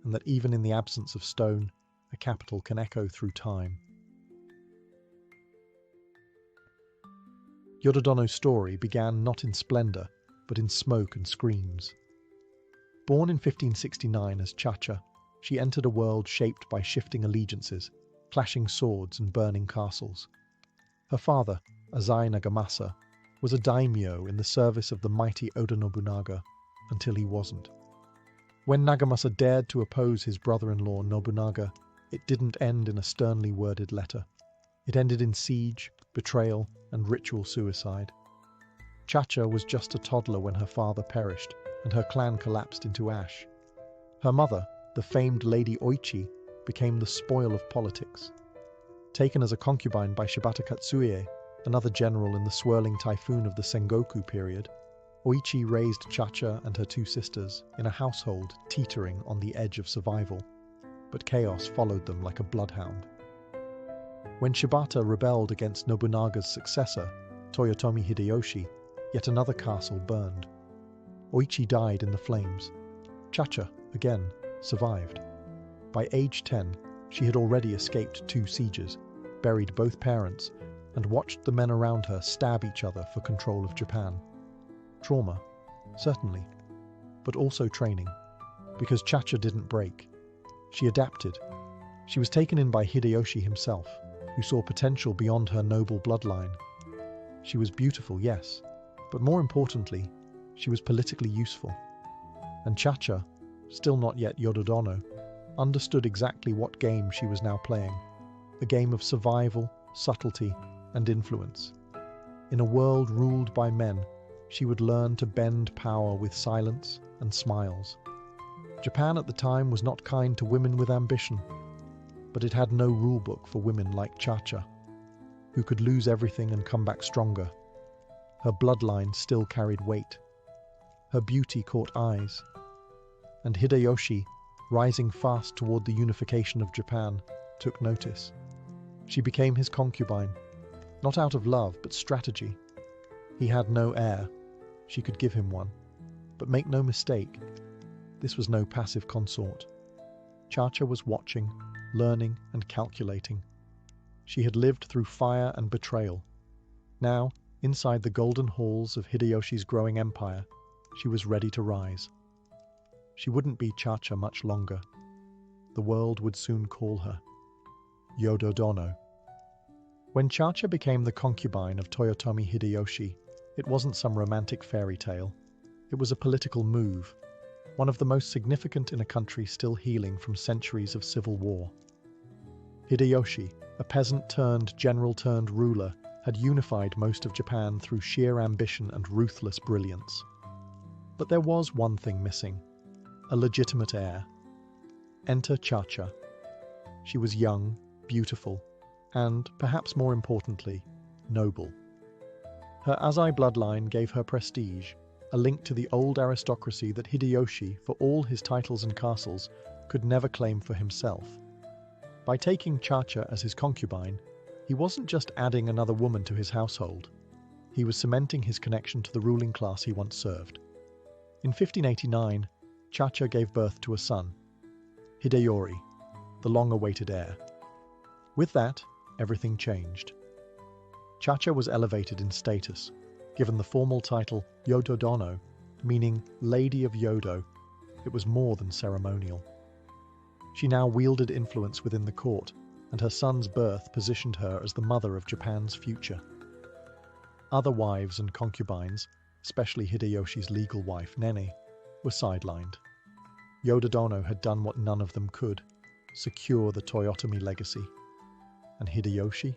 and that even in the absence of stone, a capital can echo through time. Yodo-dono's story began not in splendor, but in smoke and screams. Born in 1569 as Chacha, she entered a world shaped by shifting allegiances, clashing swords and burning castles. Her father, Azai Nagamasa, was a daimyo in the service of the mighty Oda Nobunaga, until he wasn't. When Nagamasa dared to oppose his brother-in-law Nobunaga, it didn't end in a sternly worded letter. It ended in siege, betrayal, and ritual suicide. Chacha was just a toddler when her father perished, and her clan collapsed into ash. Her mother, the famed Lady Oichi, became the spoil of politics. Taken as a concubine by Shibata Katsuie, another general in the swirling typhoon of the Sengoku period, Oichi raised Chacha and her two sisters in a household teetering on the edge of survival, but chaos followed them like a bloodhound. When Shibata rebelled against Nobunaga's successor, Toyotomi Hideyoshi, yet another castle burned. Oichi died in the flames. Chacha, again, survived. By age 10, she had already escaped 2 sieges, buried both parents, and watched the men around her stab each other for control of Japan. Trauma, certainly, but also training, because Chacha didn't break. She adapted. She was taken in by Hideyoshi himself, who saw potential beyond her noble bloodline. She was beautiful, yes, but more importantly, she was politically useful. And Chacha, still not yet Yodo-dono, understood exactly what game she was now playing, a game of survival, subtlety, and influence. In a world ruled by men, she would learn to bend power with silence and smiles. Japan at the time was not kind to women with ambition, but it had no rulebook for women like Chacha. who could lose everything and come back stronger. Her bloodline still carried weight. Her beauty caught eyes. And Hideyoshi, rising fast toward the unification of Japan, took notice. She became his concubine, not out of love, but strategy. He had no heir. She could give him one. But make no mistake, this was no passive consort. Chacha was watching, learning, and calculating. She had lived through fire and betrayal. Now, inside the golden halls of Hideyoshi's growing empire, she was ready to rise. She wouldn't be Chacha much longer. The world would soon call her Yodo-dono. When Chacha became the concubine of Toyotomi Hideyoshi, it wasn't some romantic fairy tale. It was a political move, one of the most significant in a country still healing from centuries of civil war. Hideyoshi, a peasant-turned-general-turned-ruler, had unified most of Japan through sheer ambition and ruthless brilliance. But there was one thing missing: a legitimate heir. Enter Chacha. She was young, beautiful, and, perhaps more importantly, noble. Her Azai bloodline gave her prestige, a link to the old aristocracy that Hideyoshi, for all his titles and castles, could never claim for himself. By taking Chacha as his concubine, he wasn't just adding another woman to his household. He was cementing his connection to the ruling class he once served. In 1589, Chacha gave birth to a son, Hideyori, the long-awaited heir. With that, everything changed. Chacha was elevated in status, given the formal title Yodo-dono, meaning Lady of Yodo. It was more than ceremonial. She now wielded influence within the court, and her son's birth positioned her as the mother of Japan's future. Other wives and concubines, especially Hideyoshi's legal wife Nene, were sidelined. Yodo-dono had done what none of them could: secure the Toyotomi legacy. And Hideyoshi?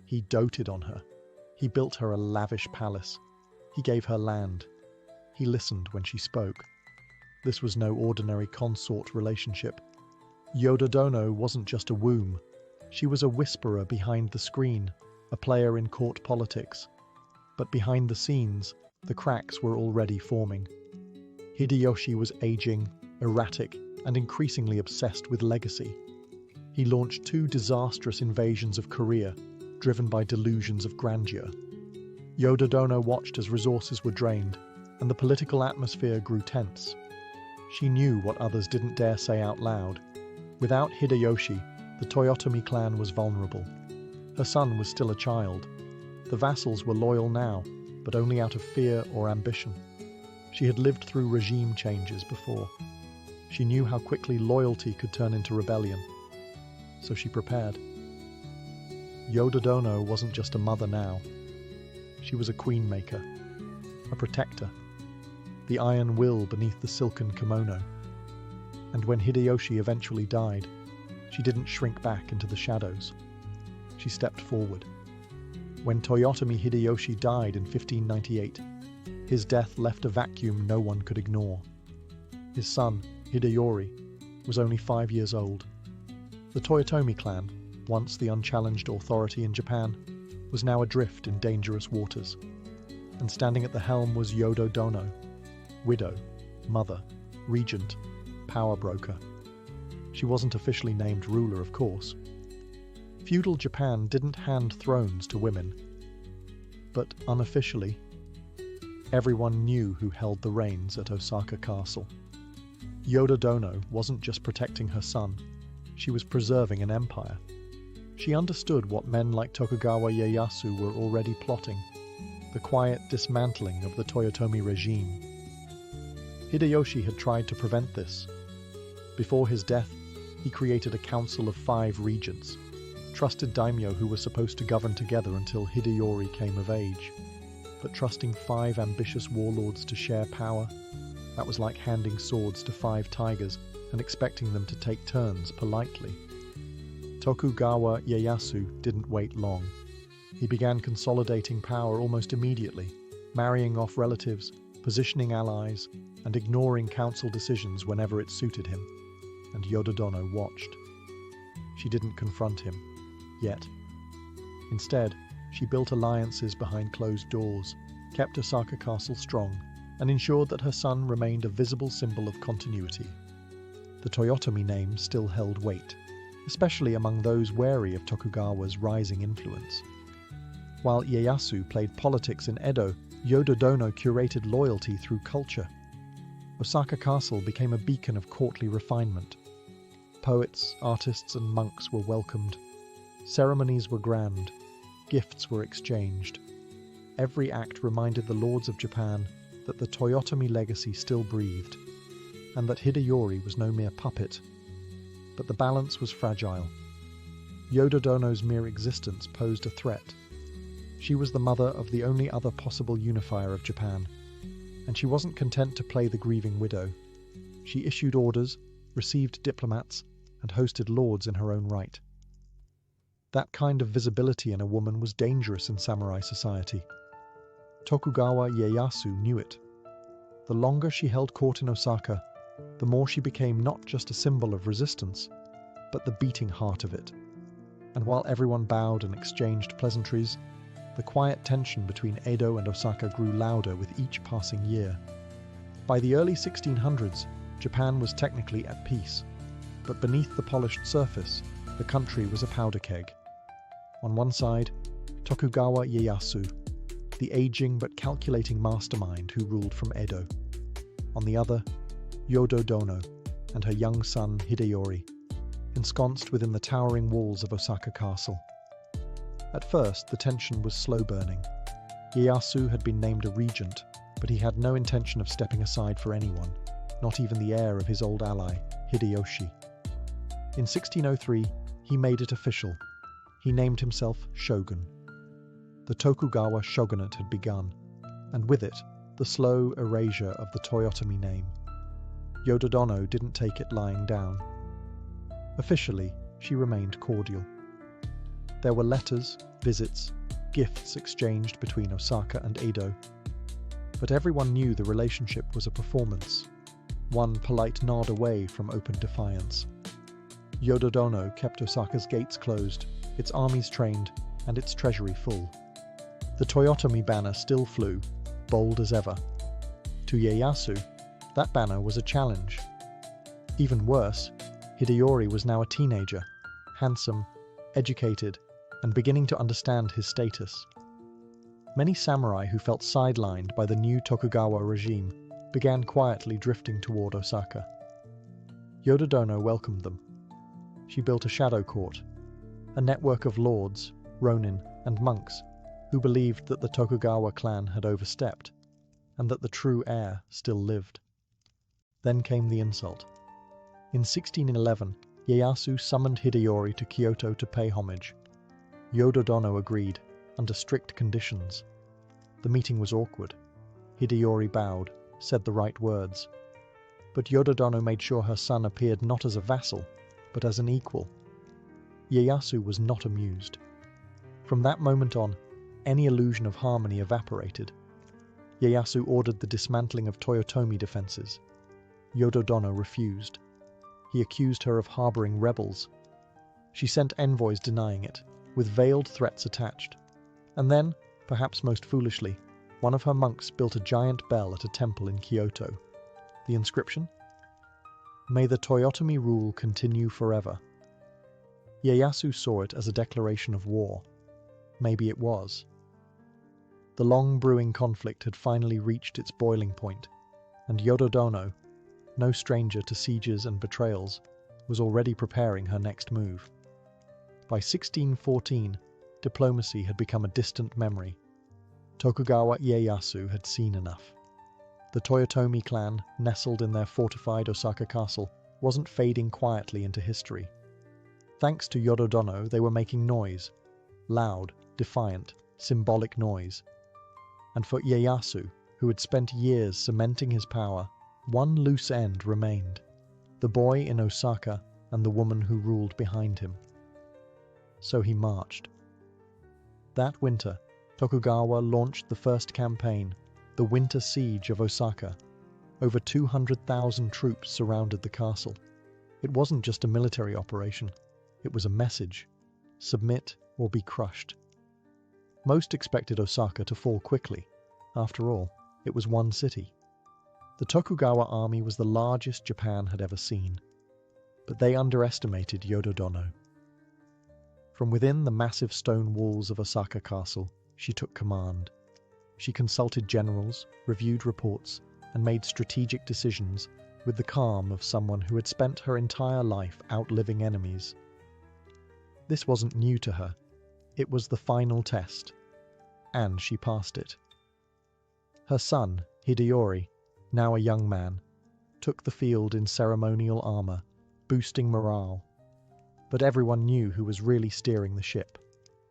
He doted on her. He built her a lavish palace. He gave her land. He listened when she spoke. This was no ordinary consort relationship. Yodo-dono wasn't just a womb. She was a whisperer behind the screen, a player in court politics. But behind the scenes, the cracks were already forming. Hideyoshi was aging, erratic, and increasingly obsessed with legacy. He launched 2 disastrous invasions of Korea, driven by delusions of grandeur. Yodo-dono watched as resources were drained, and the political atmosphere grew tense. She knew what others didn't dare say out loud. Without Hideyoshi, the Toyotomi clan was vulnerable. Her son was still a child. The vassals were loyal now, but only out of fear or ambition. She had lived through regime changes before. She knew how quickly loyalty could turn into rebellion. So she prepared. Yodo-dono wasn't just a mother now. She was a queen maker, a protector, the iron will beneath the silken kimono. And when Hideyoshi eventually died, she didn't shrink back into the shadows. She stepped forward. When Toyotomi Hideyoshi died in 1598, his death left a vacuum no one could ignore. His son, Hideyori, was only 5 years old. The Toyotomi clan, once the unchallenged authority in Japan, was now adrift in dangerous waters. And standing at the helm was Yodo-dono, widow, mother, regent, power broker. She wasn't officially named ruler, of course. Feudal Japan didn't hand thrones to women. But unofficially, everyone knew who held the reins at Osaka Castle. Yodo-dono wasn't just protecting her son, she was preserving an empire. She understood what men like Tokugawa Ieyasu were already plotting: the quiet dismantling of the Toyotomi regime. Hideyoshi had tried to prevent this. Before his death, he created a council of 5 regents, trusted daimyo who were supposed to govern together until Hideyori came of age. But trusting 5 ambitious warlords to share power, that was like handing swords to 5 tigers and expecting them to take turns politely. Tokugawa Ieyasu didn't wait long. He began consolidating power almost immediately, marrying off relatives, positioning allies, and ignoring council decisions whenever it suited him. And Yodo-dono watched. She didn't confront him, yet. Instead, she built alliances behind closed doors, kept Osaka Castle strong, and ensured that her son remained a visible symbol of continuity. The Toyotomi name still held weight, especially among those wary of Tokugawa's rising influence. While Ieyasu played politics in Edo, Yodo-dono curated loyalty through culture. Osaka Castle became a beacon of courtly refinement. Poets, artists, and monks were welcomed. Ceremonies were grand. Gifts were exchanged. Every act reminded the lords of Japan that the Toyotomi legacy still breathed, and that Hideyori was no mere puppet. But the balance was fragile. Yodo-dono's mere existence posed a threat. She was the mother of the only other possible unifier of Japan, and she wasn't content to play the grieving widow. She issued orders, received diplomats, and hosted lords in her own right. That kind of visibility in a woman was dangerous in samurai society. Tokugawa Ieyasu knew it. The longer she held court in Osaka, the more she became not just a symbol of resistance, but the beating heart of it. And while everyone bowed and exchanged pleasantries, the quiet tension between Edo and Osaka grew louder with each passing year. By the early 1600s, Japan was technically at peace, but beneath the polished surface, the country was a powder keg. On one side, Tokugawa Ieyasu, the aging but calculating mastermind who ruled from Edo. On the other, Yodo-dono and her young son Hideyori, ensconced within the towering walls of Osaka Castle. At first, the tension was slow-burning. Ieyasu had been named a regent, but he had no intention of stepping aside for anyone, not even the heir of his old ally, Hideyoshi. In 1603, he made it official. He named himself shogun. The Tokugawa shogunate had begun, and with it, the slow erasure of the Toyotomi name. Yodo-dono didn't take it lying down. Officially, she remained cordial. There were letters, visits, gifts exchanged between Osaka and Edo. But everyone knew the relationship was a performance, one polite nod away from open defiance. Yodo-dono kept Osaka's gates closed, its armies trained, and its treasury full. The Toyotomi banner still flew, bold as ever. To Ieyasu, that banner was a challenge. Even worse, Hideyori was now a teenager, handsome, educated, and beginning to understand his status. Many samurai who felt sidelined by the new Tokugawa regime began quietly drifting toward Osaka. Yodo-dono welcomed them. She built a shadow court, a network of lords, ronin, and monks who believed that the Tokugawa clan had overstepped, and that the true heir still lived. Then came the insult. In 1611, Ieyasu summoned Hideyori to Kyoto to pay homage. Yodo-dono agreed, under strict conditions. The meeting was awkward. Hideyori bowed, said the right words. But Yodo-dono made sure her son appeared not as a vassal, but as an equal. Ieyasu was not amused. From that moment on, any illusion of harmony evaporated. Ieyasu ordered the dismantling of Toyotomi defenses. Yodo-dono refused. He accused her of harboring rebels. She sent envoys denying it, with veiled threats attached. And then, perhaps most foolishly, one of her monks built a giant bell at a temple in Kyoto. The inscription? "May the Toyotomi rule continue forever." Ieyasu saw it as a declaration of war. Maybe it was. The long brewing conflict had finally reached its boiling point, and Yodo-dono, no stranger to sieges and betrayals, was already preparing her next move. By 1614, diplomacy had become a distant memory. Tokugawa Ieyasu had seen enough. The Toyotomi clan, nestled in their fortified Osaka castle, wasn't fading quietly into history. Thanks to Yodo-dono, they were making noise. Loud, defiant, symbolic noise. And for Ieyasu, who had spent years cementing his power, one loose end remained: the boy in Osaka and the woman who ruled behind him. So he marched. That winter, Tokugawa launched the first campaign, the Winter Siege of Osaka. Over 200,000 troops surrounded the castle. It wasn't just a military operation, it was a message: submit or be crushed. Most expected Osaka to fall quickly. After all, it was one city. The Tokugawa army was the largest Japan had ever seen, but they underestimated Yodo-dono. From within the massive stone walls of Osaka Castle, she took command. She consulted generals, reviewed reports, and made strategic decisions with the calm of someone who had spent her entire life outliving enemies. This wasn't new to her. It was the final test, and she passed it. Her son, Hideyori, now a young man, took the field in ceremonial armor, boosting morale. But everyone knew who was really steering the ship.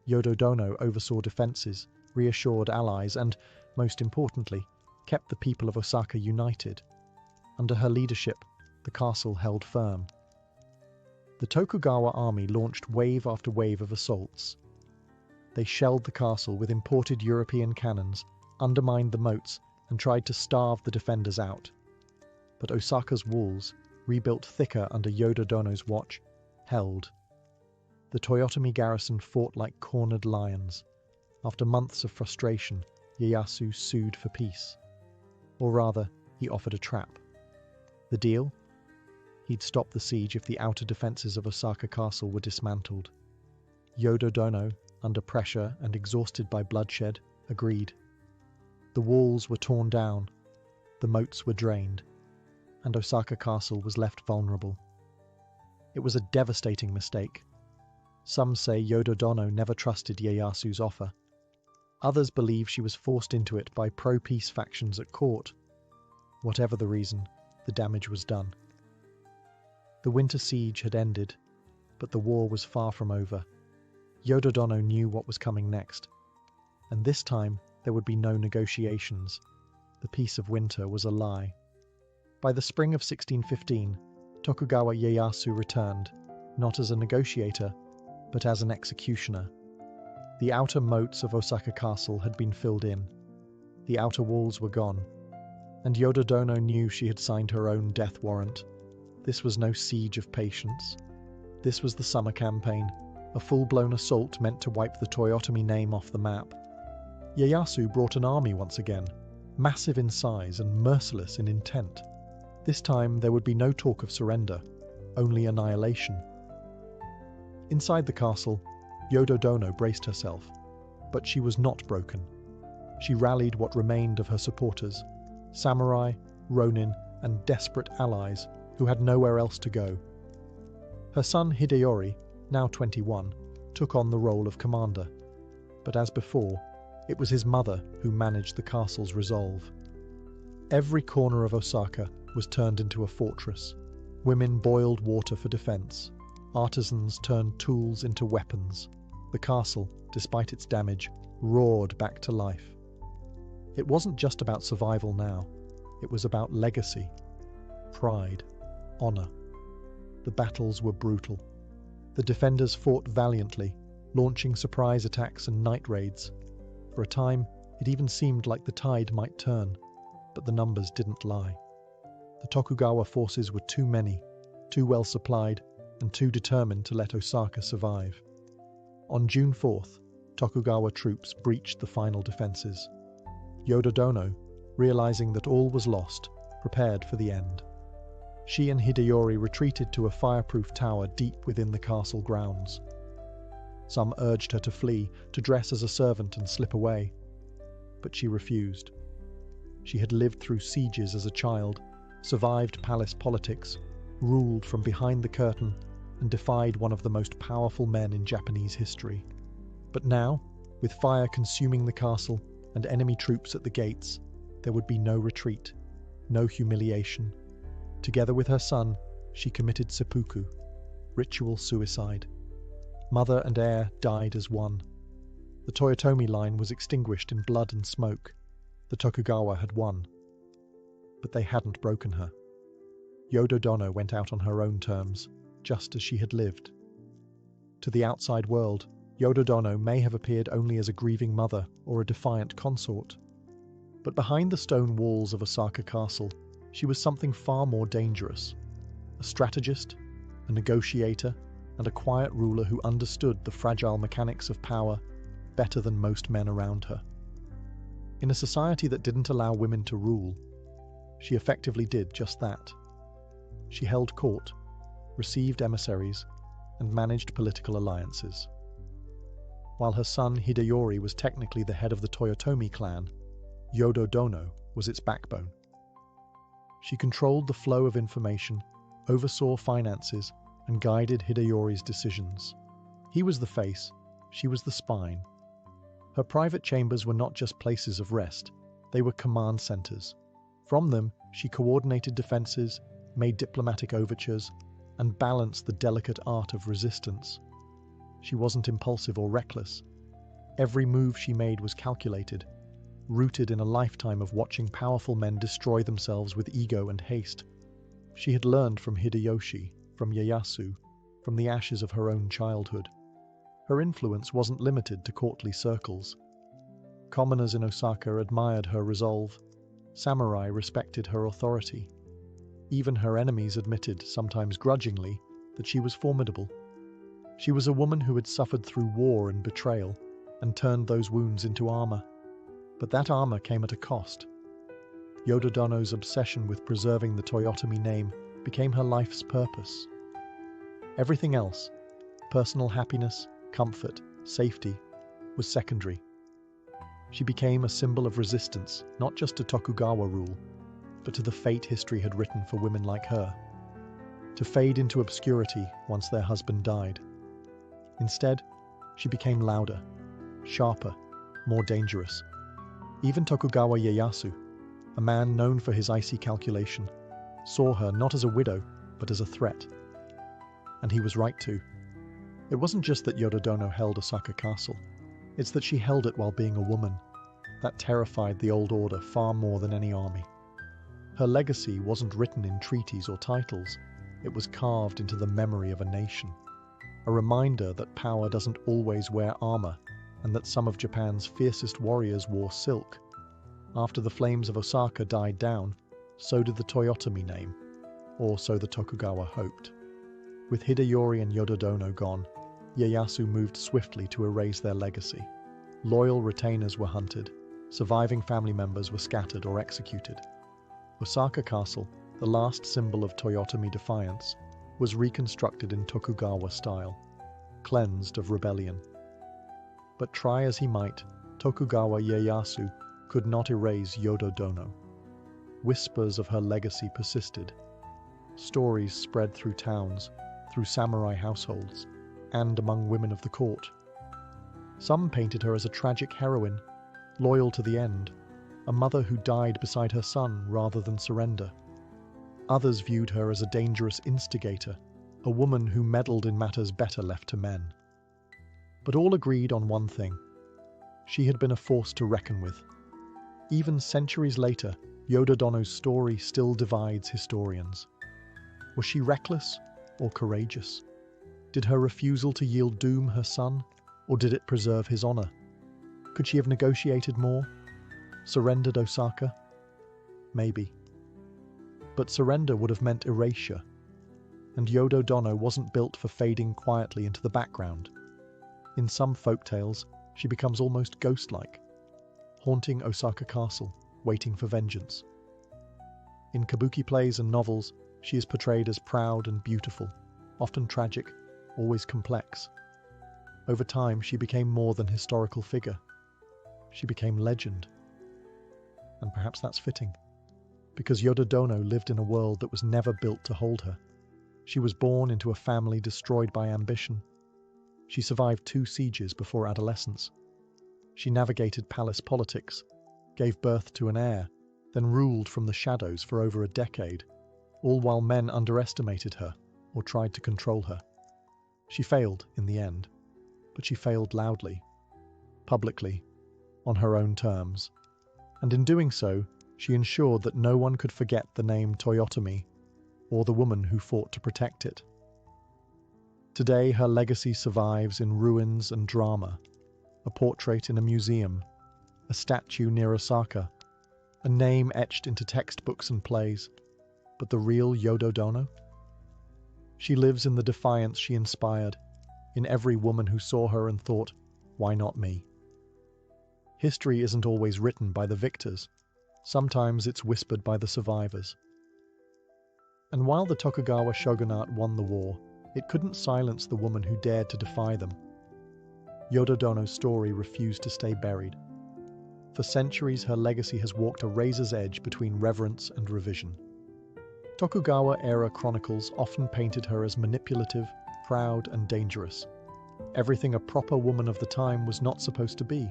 Yodo-dono oversaw defenses, reassured allies, and, most importantly, kept the people of Osaka united. Under her leadership, the castle held firm. The Tokugawa army launched wave after wave of assaults. They shelled the castle with imported European cannons, undermined the moats, and tried to starve the defenders out. But Osaka's walls, rebuilt thicker under Yodo-dono's watch, held. The Toyotomi garrison fought like cornered lions. After months of frustration, Ieyasu sued for peace. Or rather, he offered a trap. The deal? He'd stop the siege if the outer defences of Osaka Castle were dismantled. Yodo-dono, under pressure and exhausted by bloodshed, agreed. The walls were torn down, the moats were drained, and Osaka Castle was left vulnerable. It was a devastating mistake. Some say Yodo-dono never trusted Ieyasu's offer. Others believe she was forced into it by pro-peace factions at court. Whatever the reason, the damage was done. The winter siege had ended, but the war was far from over. Yodo-dono knew what was coming next, and this time there would be no negotiations. The peace of winter was a lie. By the spring of 1615, Tokugawa Ieyasu returned, not as a negotiator, but as an executioner. The outer moats of Osaka Castle had been filled in. The outer walls were gone, and Yodo-dono knew she had signed her own death warrant. This was no siege of patience. This was the summer campaign, a full-blown assault meant to wipe the Toyotomi name off the map. Ieyasu brought an army once again, massive in size and merciless in intent. This time there would be no talk of surrender, only annihilation. Inside the castle, Yodo-dono braced herself, but she was not broken. She rallied what remained of her supporters, samurai, ronin, and desperate allies who had nowhere else to go. Her son Hideyori, now 21, took on the role of commander, but as before, it was his mother who managed the castle's resolve. Every corner of Osaka was turned into a fortress. Women boiled water for defense. Artisans turned tools into weapons. The castle, despite its damage, roared back to life. It wasn't just about survival now. It was about legacy, pride, honor. The battles were brutal. The defenders fought valiantly, launching surprise attacks and night raids. For a time, it even seemed like the tide might turn, but the numbers didn't lie. The Tokugawa forces were too many, too well supplied, and too determined to let Osaka survive. On June 4th, Tokugawa troops breached the final defences. Yodo-dono, realizing that all was lost, prepared for the end. She and Hideyori retreated to a fireproof tower deep within the castle grounds. Some urged her to flee, to dress as a servant and slip away. But she refused. She had lived through sieges as a child, survived palace politics, ruled from behind the curtain, and defied one of the most powerful men in Japanese history. But now, with fire consuming the castle and enemy troops at the gates, there would be no retreat, no humiliation. Together with her son, she committed seppuku, ritual suicide. Mother and heir died as one. The Toyotomi line was extinguished in blood and smoke. The Tokugawa had won. But they hadn't broken her. Yodo-dono went out on her own terms, just as she had lived. To the outside world, Yodo-dono may have appeared only as a grieving mother or a defiant consort. But behind the stone walls of Osaka Castle, she was something far more dangerous. A strategist, a negotiator, and a quiet ruler who understood the fragile mechanics of power better than most men around her. In a society that didn't allow women to rule, she effectively did just that. She held court, received emissaries, and managed political alliances. While her son Hideyori was technically the head of the Toyotomi clan, Yodo-dono was its backbone. She controlled the flow of information, oversaw finances, and guided Hideyori's decisions. He was the face, she was the spine. Her private chambers were not just places of rest, they were command centers. From them, she coordinated defenses, made diplomatic overtures, and balanced the delicate art of resistance. She wasn't impulsive or reckless. Every move she made was calculated, rooted in a lifetime of watching powerful men destroy themselves with ego and haste. She had learned from Hideyoshi, from Ieyasu, from the ashes of her own childhood. Her influence wasn't limited to courtly circles. Commoners in Osaka admired her resolve. Samurai respected her authority. Even her enemies admitted, sometimes grudgingly, that she was formidable. She was a woman who had suffered through war and betrayal, and turned those wounds into armor. But that armor came at a cost. Yodo-dono's obsession with preserving the Toyotomi name became her life's purpose. Everything else, personal happiness, comfort, safety, was secondary. She became a symbol of resistance, not just to Tokugawa rule, but to the fate history had written for women like her, to fade into obscurity once their husband died. Instead, she became louder, sharper, more dangerous. Even Tokugawa Ieyasu, a man known for his icy calculation, saw her not as a widow, but as a threat. And he was right too. It wasn't just that Yodo-dono held Osaka Castle, it's that she held it while being a woman. That terrified the old order far more than any army. Her legacy wasn't written in treaties or titles, it was carved into the memory of a nation. A reminder that power doesn't always wear armor, and that some of Japan's fiercest warriors wore silk. After the flames of Osaka died down, so did the Toyotomi name, or so the Tokugawa hoped. With Hideyori and Yodo-dono gone, Ieyasu moved swiftly to erase their legacy. Loyal retainers were hunted, surviving family members were scattered or executed. Osaka Castle, the last symbol of Toyotomi defiance, was reconstructed in Tokugawa style, cleansed of rebellion. But try as he might, Tokugawa Ieyasu could not erase Yodo-dono. Whispers of her legacy persisted. Stories spread through towns, through samurai households, and among women of the court. Some painted her as a tragic heroine, loyal to the end, a mother who died beside her son rather than surrender. Others viewed her as a dangerous instigator, a woman who meddled in matters better left to men. But all agreed on one thing: she had been a force to reckon with. Even centuries later, Yodo-dono's story still divides historians. Was she reckless or courageous? Did her refusal to yield doom her son, or did it preserve his honor? Could she have negotiated more? Surrendered Osaka? Maybe. But surrender would have meant erasure, and Yodo-dono wasn't built for fading quietly into the background. In some folktales, she becomes almost ghost-like, haunting Osaka Castle, waiting for vengeance. In kabuki plays and novels, she is portrayed as proud and beautiful, often tragic, always complex. Over time, she became more than historical figure. She became legend. And perhaps that's fitting, because Yodo-dono lived in a world that was never built to hold her. She was born into a family destroyed by ambition. She survived 2 sieges before adolescence. She navigated palace politics, gave birth to an heir, then ruled from the shadows for over a decade, all while men underestimated her or tried to control her. She failed in the end, but she failed loudly, publicly, on her own terms. And in doing so, she ensured that no one could forget the name Toyotomi or the woman who fought to protect it. Today, her legacy survives in ruins and drama, a portrait in a museum, a statue near Osaka, a name etched into textbooks and plays. But the real Yodo-dono? She lives in the defiance she inspired, in every woman who saw her and thought, why not me? History isn't always written by the victors. Sometimes it's whispered by the survivors. And while the Tokugawa shogunate won the war, it couldn't silence the woman who dared to defy them. Yodo-dono's story refused to stay buried. For centuries, her legacy has walked a razor's edge between reverence and revision. Tokugawa-era chronicles often painted her as manipulative, proud, and dangerous. Everything a proper woman of the time was not supposed to be.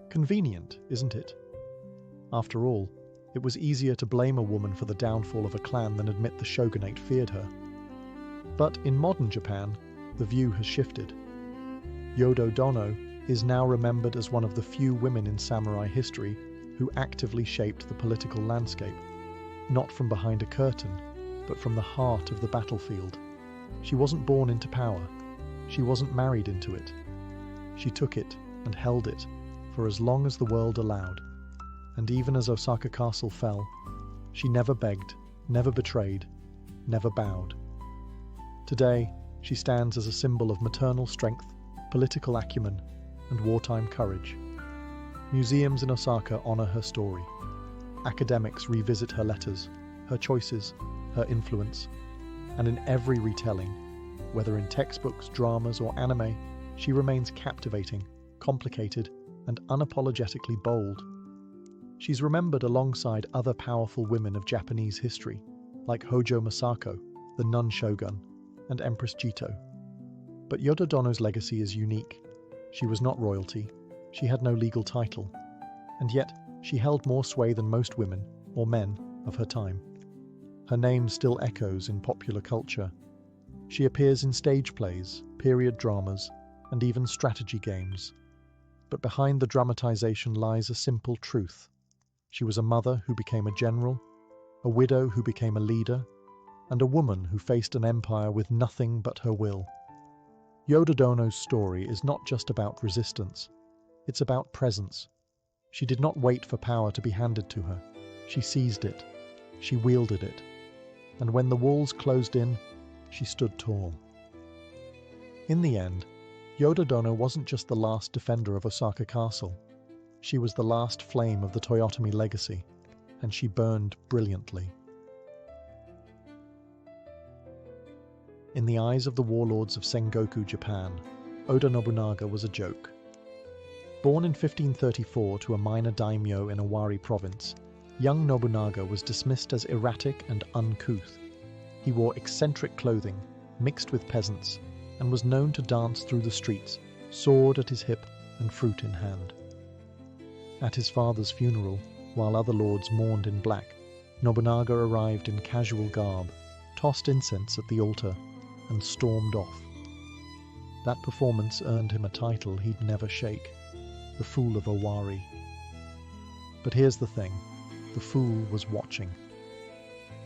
Convenient, isn't it? After all, it was easier to blame a woman for the downfall of a clan than admit the shogunate feared her. But in modern Japan, the view has shifted. Yodo-dono is now remembered as one of the few women in samurai history who actively shaped the political landscape, not from behind a curtain, but from the heart of the battlefield. She wasn't born into power. She wasn't married into it. She took it and held it for as long as the world allowed. And even as Osaka Castle fell, she never begged, never betrayed, never bowed. Today, she stands as a symbol of maternal strength, political acumen, and wartime courage. Museums in Osaka honor her story. Academics revisit her letters, her choices, her influence, and in every retelling, whether in textbooks, dramas, or anime, she remains captivating, complicated, and unapologetically bold. She's remembered alongside other powerful women of Japanese history, like Hojo Masako, the nun shogun, and Empress Jito. But Yodo-dono's legacy is unique. She was not royalty, she had no legal title, and yet she held more sway than most women, or men, of her time. Her name still echoes in popular culture. She appears in stage plays, period dramas, and even strategy games. But behind the dramatization lies a simple truth. She was a mother who became a general, a widow who became a leader, and a woman who faced an empire with nothing but her will. Yodo-dono's story is not just about resistance, it's about presence. She did not wait for power to be handed to her. She seized it, she wielded it, and when the walls closed in, she stood tall. In the end, Yodo-dono wasn't just the last defender of Osaka Castle. She was the last flame of the Toyotomi legacy, and she burned brilliantly. In the eyes of the warlords of Sengoku Japan, Oda Nobunaga was a joke. Born in 1534 to a minor daimyo in Owari province, young Nobunaga was dismissed as erratic and uncouth. He wore eccentric clothing, mixed with peasants, and was known to dance through the streets, sword at his hip and fruit in hand. At his father's funeral, while other lords mourned in black, Nobunaga arrived in casual garb, tossed incense at the altar, and stormed off. That performance earned him a title he'd never shake, the Fool of Owari. But here's the thing, the fool was watching.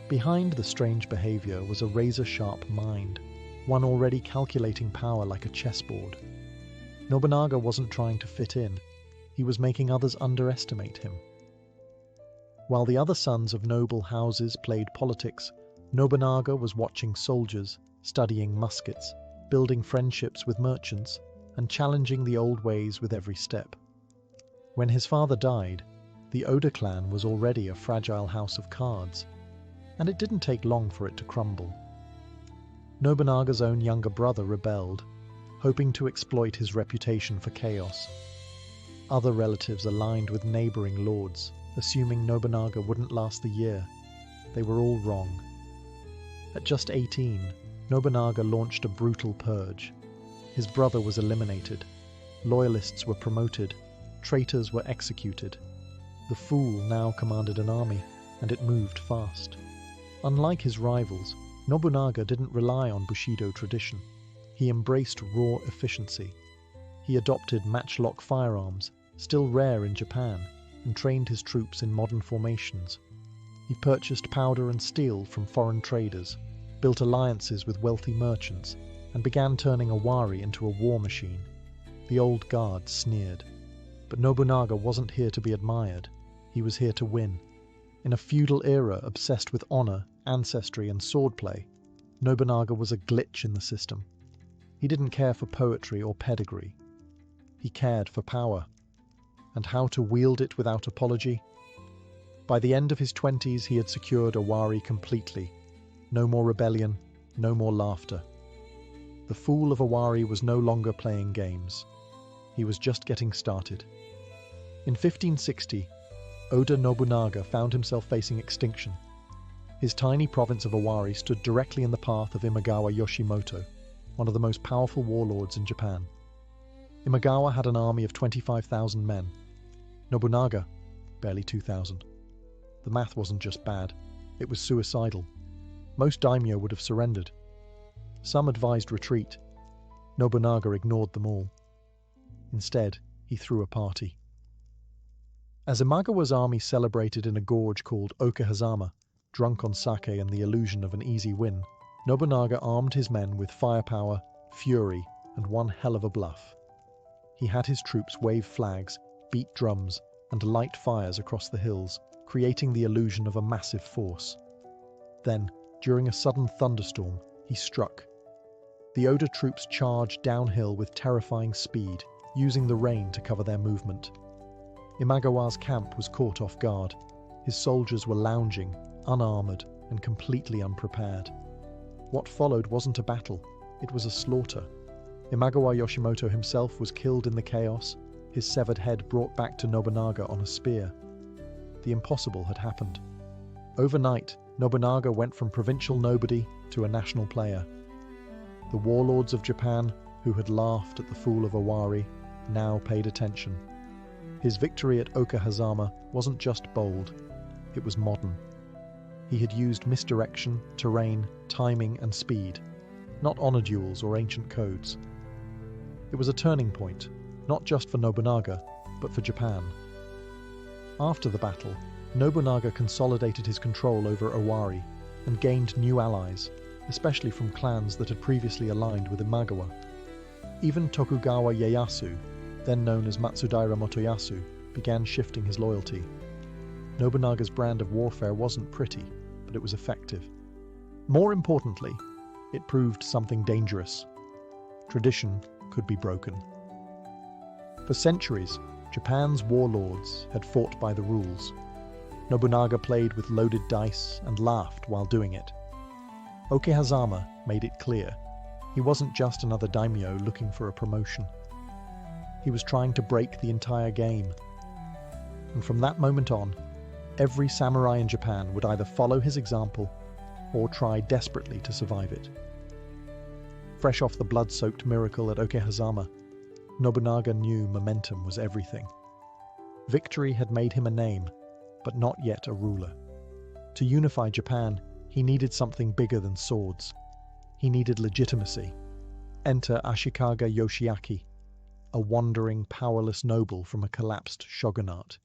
Behind the strange behavior was a razor-sharp mind, one already calculating power like a chessboard. Nobunaga wasn't trying to fit in, he was making others underestimate him. While the other sons of noble houses played politics, Nobunaga was watching soldiers, studying muskets, building friendships with merchants, and challenging the old ways with every step. When his father died, the Oda clan was already a fragile house of cards, and it didn't take long for it to crumble. Nobunaga's own younger brother rebelled, hoping to exploit his reputation for chaos. Other relatives aligned with neighboring lords, assuming Nobunaga wouldn't last the year. They were all wrong. At just 18, Nobunaga launched a brutal purge. His brother was eliminated. Loyalists were promoted. Traitors were executed. The fool now commanded an army, and it moved fast. Unlike his rivals, Nobunaga didn't rely on Bushido tradition. He embraced raw efficiency. He adopted matchlock firearms, still rare in Japan, and trained his troops in modern formations. He purchased powder and steel from foreign traders, built alliances with wealthy merchants, and began turning Owari into a war machine. The old guard sneered. But Nobunaga wasn't here to be admired. He was here to win. In a feudal era obsessed with honor, ancestry, and swordplay, Nobunaga was a glitch in the system. He didn't care for poetry or pedigree. He cared for power. and how to wield it without apology. By the end of his 20s, he had secured Owari completely. No more rebellion, no more laughter. The fool of Owari was no longer playing games. He was just getting started. In 1560, Oda Nobunaga found himself facing extinction. His tiny province of Owari stood directly in the path of Imagawa Yoshimoto, one of the most powerful warlords in Japan. Imagawa had an army of 25,000 men. Nobunaga, barely 2,000. The math wasn't just bad, it was suicidal. Most daimyo would have surrendered. Some advised retreat. Nobunaga ignored them all. Instead, he threw a party. As Imagawa's army celebrated in a gorge called Okahazama, drunk on sake and the illusion of an easy win, Nobunaga armed his men with firepower, fury, and one hell of a bluff. He had his troops wave flags, beat drums, and light fires across the hills, creating the illusion of a massive force. Then, during a sudden thunderstorm, he struck. The Oda troops charged downhill with terrifying speed, using the rain to cover their movement. Imagawa's camp was caught off guard. His soldiers were lounging, unarmored, and completely unprepared. What followed wasn't a battle, it was a slaughter. Imagawa Yoshimoto himself was killed in the chaos, his severed head brought back to Nobunaga on a spear. The impossible had happened. Overnight, Nobunaga went from provincial nobody to a national player. The warlords of Japan, who had laughed at the fool of Owari, now paid attention. His victory at Okahazama wasn't just bold, it was modern. He had used misdirection, terrain, timing, and speed, not honor duels or ancient codes. It was a turning point, not just for Nobunaga, but for Japan. After the battle, Nobunaga consolidated his control over Owari and gained new allies, especially from clans that had previously aligned with Imagawa. Even Tokugawa Ieyasu, then known as Matsudaira Motoyasu, began shifting his loyalty. Nobunaga's brand of warfare wasn't pretty, but it was effective. More importantly, it proved something dangerous. Tradition could be broken. For centuries, Japan's warlords had fought by the rules. Nobunaga played with loaded dice and laughed while doing it. Okehazama made it clear he wasn't just another daimyo looking for a promotion. He was trying to break the entire game. And from that moment on, every samurai in Japan would either follow his example or try desperately to survive it. Fresh off the blood-soaked miracle at Okehazama, Nobunaga knew momentum was everything. Victory had made him a name, but not yet a ruler. To unify Japan, he needed something bigger than swords. He needed legitimacy. Enter Ashikaga Yoshiaki, a wandering, powerless noble from a collapsed shogunate.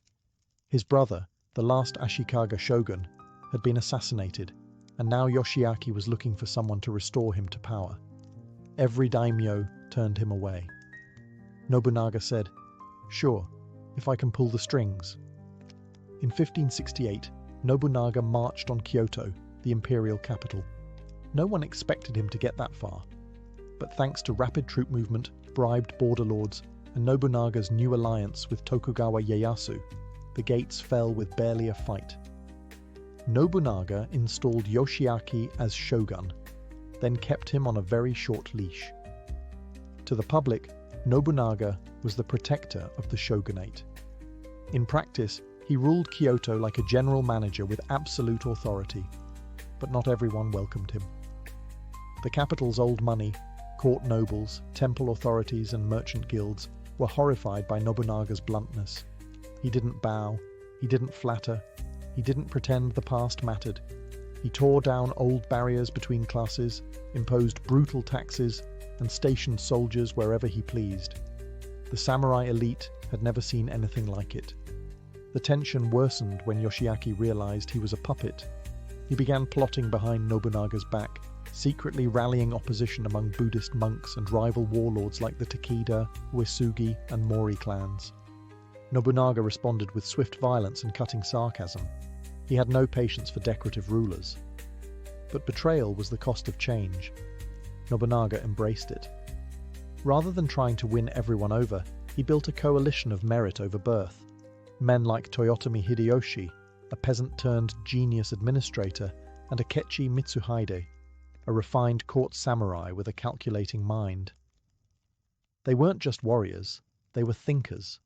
His brother, the last Ashikaga shogun, had been assassinated, and now Yoshiaki was looking for someone to restore him to power. Every daimyo turned him away. Nobunaga said, "Sure, if I can pull the strings." In 1568, Nobunaga marched on Kyoto, the imperial capital. No one expected him to get that far, but thanks to rapid troop movement, bribed border lords, and Nobunaga's new alliance with Tokugawa Ieyasu, the gates fell with barely a fight. Nobunaga installed Yoshiaki as shogun, then kept him on a very short leash. To the public, Nobunaga was the protector of the shogunate. In practice, he ruled Kyoto like a general manager with absolute authority, but not everyone welcomed him. The capital's old money, court nobles, temple authorities, and merchant guilds were horrified by Nobunaga's bluntness. He didn't bow, he didn't flatter, he didn't pretend the past mattered. He tore down old barriers between classes, imposed brutal taxes, and stationed soldiers wherever he pleased. The samurai elite had never seen anything like it. The tension worsened when Yoshiaki realized he was a puppet. He began plotting behind Nobunaga's back, secretly rallying opposition among Buddhist monks and rival warlords like the Takeda, Uesugi, and Mori clans. Nobunaga responded with swift violence and cutting sarcasm. He had no patience for decorative rulers. But betrayal was the cost of change. Nobunaga embraced it. Rather than trying to win everyone over, He built a coalition of merit over birth. Men like Toyotomi Hideyoshi, a peasant-turned-genius administrator, and Akechi Mitsuhide, a refined court samurai with a calculating mind. They weren't just warriors, they were thinkers.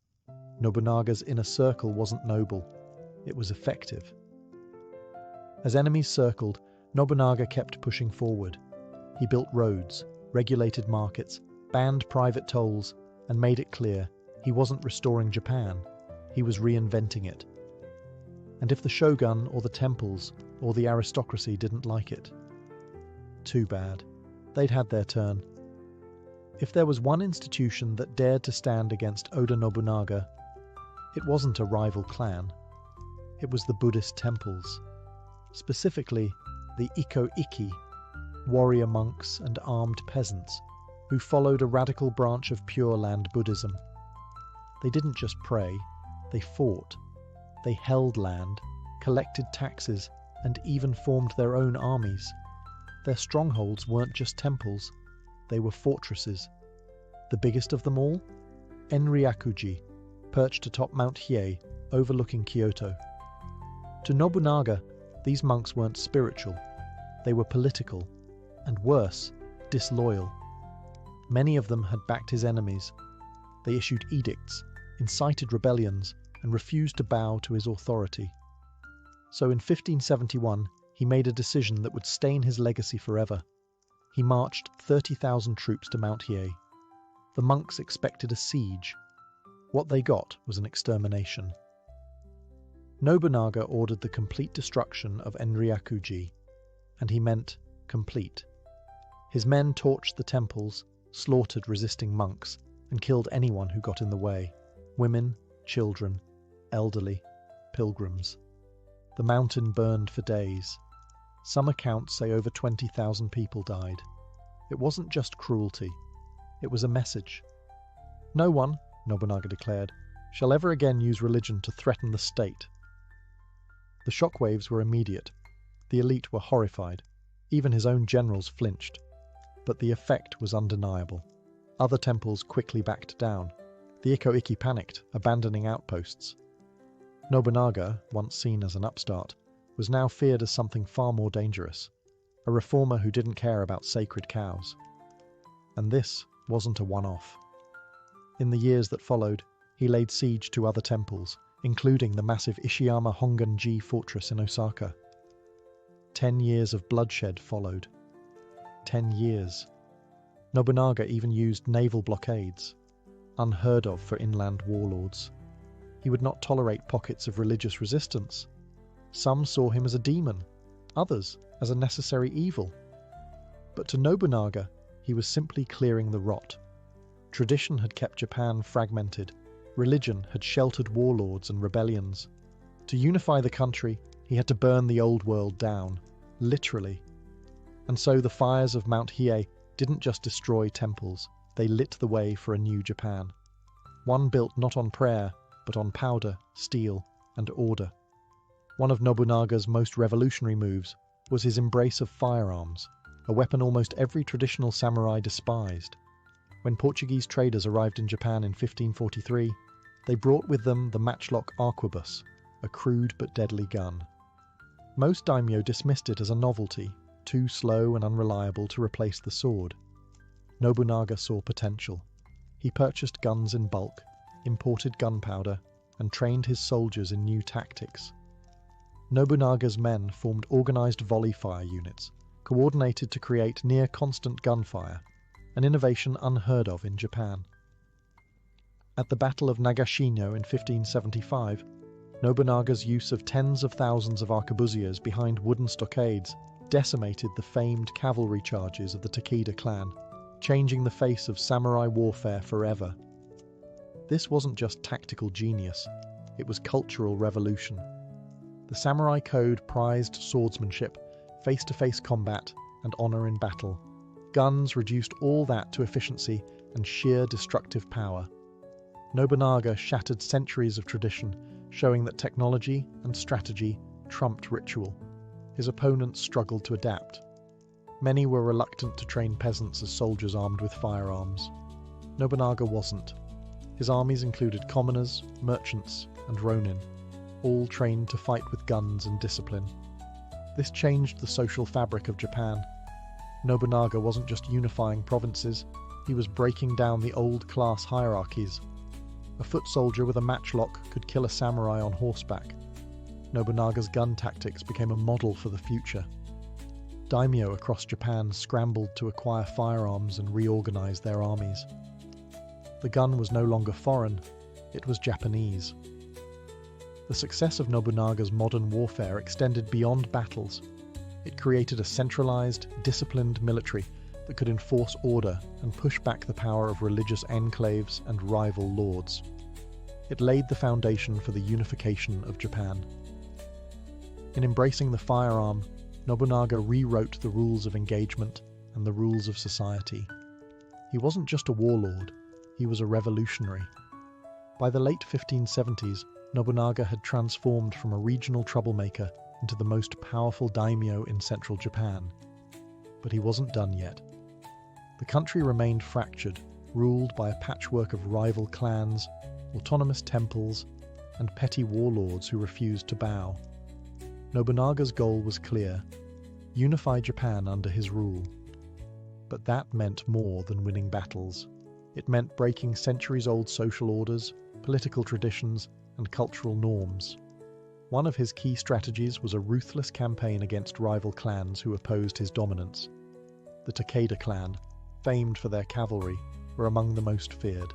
Nobunaga's inner circle wasn't noble, it was effective. As enemies circled, Nobunaga kept pushing forward. He built roads, regulated markets, banned private tolls, and made it clear he wasn't restoring Japan, he was reinventing it. And if the shogun or the temples or the aristocracy didn't like it, too bad. They'd had their turn. If there was one institution that dared to stand against Oda Nobunaga, it wasn't a rival clan. It was the Buddhist temples. Specifically, the Iko-Iki, warrior monks and armed peasants, who followed a radical branch of Pure Land Buddhism. They didn't just pray, they fought. They held land, collected taxes, and even formed their own armies. Their strongholds weren't just temples, they were fortresses. The biggest of them all? Enryakuji, perched atop Mount Hiei, overlooking Kyoto. To Nobunaga, these monks weren't spiritual, they were political, and worse, disloyal. Many of them had backed his enemies. They issued edicts, incited rebellions, and refused to bow to his authority. So in 1571, he made a decision that would stain his legacy forever. He marched 30,000 troops to Mount Hiei. The monks expected a siege. What they got was an extermination. Nobunaga ordered the complete destruction of Enryakuji, and he meant complete. His men torched the temples, slaughtered resisting monks, and killed anyone who got in the way: women, children, elderly, pilgrims. The mountain burned for days. Some accounts say over 20,000 people died. It wasn't just cruelty, it was a message. No one, Nobunaga declared, shall ever again use religion to threaten the state. The shockwaves were immediate. The elite were horrified. Even his own generals flinched. But the effect was undeniable. Other temples quickly backed down. The Iko-Iki panicked, abandoning outposts. Nobunaga, once seen as an upstart, was now feared as something far more dangerous, a reformer who didn't care about sacred cows. And this wasn't a one-off. In the years that followed, he laid siege to other temples, including the massive Ishiyama Hongan-ji fortress in Osaka. 10 years of bloodshed followed. 10 years. Nobunaga even used naval blockades, unheard of for inland warlords. He would not tolerate pockets of religious resistance. Some saw him as a demon, others as a necessary evil. But to Nobunaga, he was simply clearing the rot. Tradition had kept Japan fragmented. Religion had sheltered warlords and rebellions. To unify the country, he had to burn the old world down, literally. And so the fires of Mount Hiei didn't just destroy temples, they lit the way for a new Japan. One built not on prayer, but on powder, steel, and order. One of Nobunaga's most revolutionary moves was his embrace of firearms, a weapon almost every traditional samurai despised. When Portuguese traders arrived in Japan in 1543, they brought with them the matchlock arquebus, a crude but deadly gun. Most daimyo dismissed it as a novelty, too slow and unreliable to replace the sword. Nobunaga saw potential. He purchased guns in bulk, imported gunpowder, and trained his soldiers in new tactics. Nobunaga's men formed organized volley fire units, coordinated to create near-constant gunfire, an innovation unheard of in Japan. At the Battle of Nagashino in 1575, Nobunaga's use of tens of thousands of arquebusiers behind wooden stockades decimated the famed cavalry charges of the Takeda clan, changing the face of samurai warfare forever. This wasn't just tactical genius, it was cultural revolution. The samurai code prized swordsmanship, face-to-face combat, and honor in battle. Guns reduced all that to efficiency and sheer destructive power. Nobunaga shattered centuries of tradition, showing that technology and strategy trumped ritual. His opponents struggled to adapt. Many were reluctant to train peasants as soldiers armed with firearms. Nobunaga wasn't. His armies included commoners, merchants, and ronin, all trained to fight with guns and discipline. This changed the social fabric of Japan. Nobunaga wasn't just unifying provinces, he was breaking down the old class hierarchies. A foot soldier with a matchlock could kill a samurai on horseback. Nobunaga's gun tactics became a model for the future. Daimyo across Japan scrambled to acquire firearms and reorganize their armies. The gun was no longer foreign, it was Japanese. The success of Nobunaga's modern warfare extended beyond battles. It created a centralized, disciplined military that could enforce order and push back the power of religious enclaves and rival lords. It laid the foundation for the unification of Japan. In embracing the firearm, Nobunaga rewrote the rules of engagement and the rules of society. He wasn't just a warlord, he was a revolutionary. By the late 1570s, Nobunaga had transformed from a regional troublemaker into the most powerful daimyo in central Japan. But he wasn't done yet. The country remained fractured, ruled by a patchwork of rival clans, autonomous temples, and petty warlords who refused to bow. Nobunaga's goal was clear: unify Japan under his rule. But that meant more than winning battles. It meant breaking centuries-old social orders, political traditions, and cultural norms. One of his key strategies was a ruthless campaign against rival clans who opposed his dominance. The Takeda clan, famed for their cavalry, were among the most feared.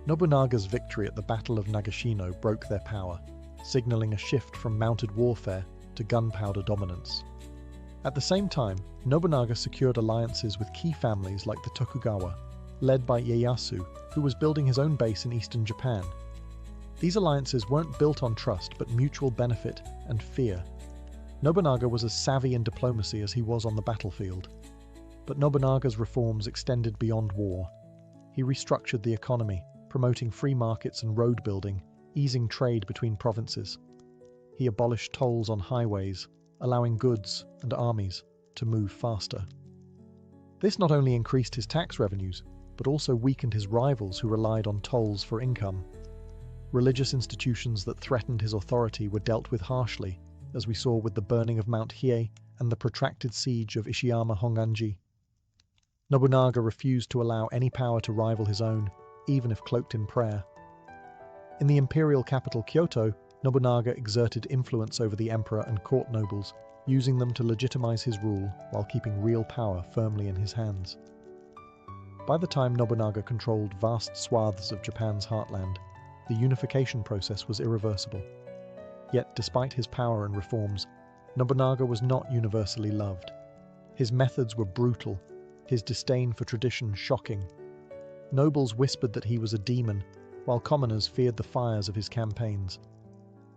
Nobunaga's victory at the Battle of Nagashino broke their power, signaling a shift from mounted warfare to gunpowder dominance. At the same time, Nobunaga secured alliances with key families like the Tokugawa, led by Ieyasu, who was building his own base in eastern Japan. These alliances weren't built on trust but mutual benefit and fear. Nobunaga was as savvy in diplomacy as he was on the battlefield. But Nobunaga's reforms extended beyond war. He restructured the economy, promoting free markets and road building, easing trade between provinces. He abolished tolls on highways, allowing goods and armies to move faster. This not only increased his tax revenues, but also weakened his rivals who relied on tolls for income. Religious institutions that threatened his authority were dealt with harshly, as we saw with the burning of Mount Hiei and the protracted siege of Ishiyama Honganji. Nobunaga refused to allow any power to rival his own, even if cloaked in prayer. In the imperial capital Kyoto, Nobunaga exerted influence over the emperor and court nobles, using them to legitimize his rule while keeping real power firmly in his hands. By the time Nobunaga controlled vast swaths of Japan's heartland, the unification process was irreversible. Yet, despite his power and reforms, Nobunaga was not universally loved. His methods were brutal, his disdain for tradition shocking. Nobles whispered that he was a demon, while commoners feared the fires of his campaigns.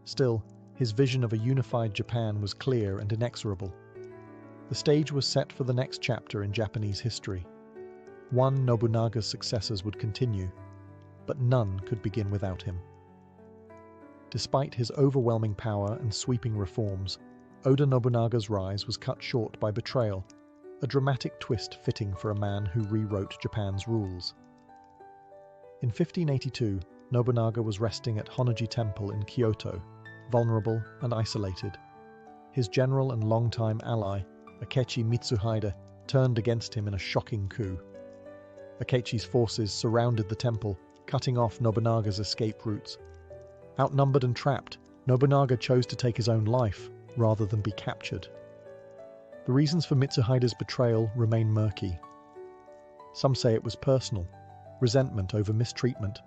Still, his vision of a unified Japan was clear and inexorable. The stage was set for the next chapter in Japanese history. One Nobunaga's successors would continue, but none could begin without him. Despite his overwhelming power and sweeping reforms, Oda Nobunaga's rise was cut short by betrayal, a dramatic twist fitting for a man who rewrote Japan's rules. In 1582, Nobunaga was resting at Honnoji Temple in Kyoto, vulnerable and isolated. His general and longtime ally, Akechi Mitsuhide, turned against him in a shocking coup. Akechi's forces surrounded the temple, cutting off Nobunaga's escape routes. Outnumbered and trapped, Nobunaga chose to take his own life, rather than be captured. The reasons for Mitsuhide's betrayal remain murky. Some say it was personal, resentment over mistreatment.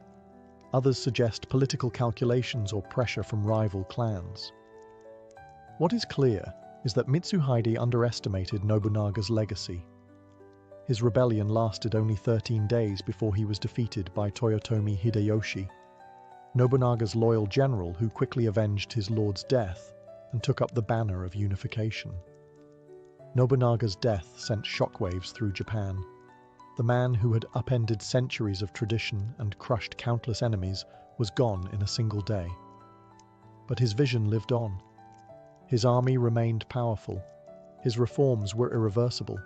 Others suggest political calculations or pressure from rival clans. What is clear is that Mitsuhide underestimated Nobunaga's legacy. His rebellion lasted only 13 days before he was defeated by Toyotomi Hideyoshi, Nobunaga's loyal general who quickly avenged his lord's death and took up the banner of unification. Nobunaga's death sent shockwaves through Japan. The man who had upended centuries of tradition and crushed countless enemies was gone in a single day. But his vision lived on. His army remained powerful, his reforms were irreversible,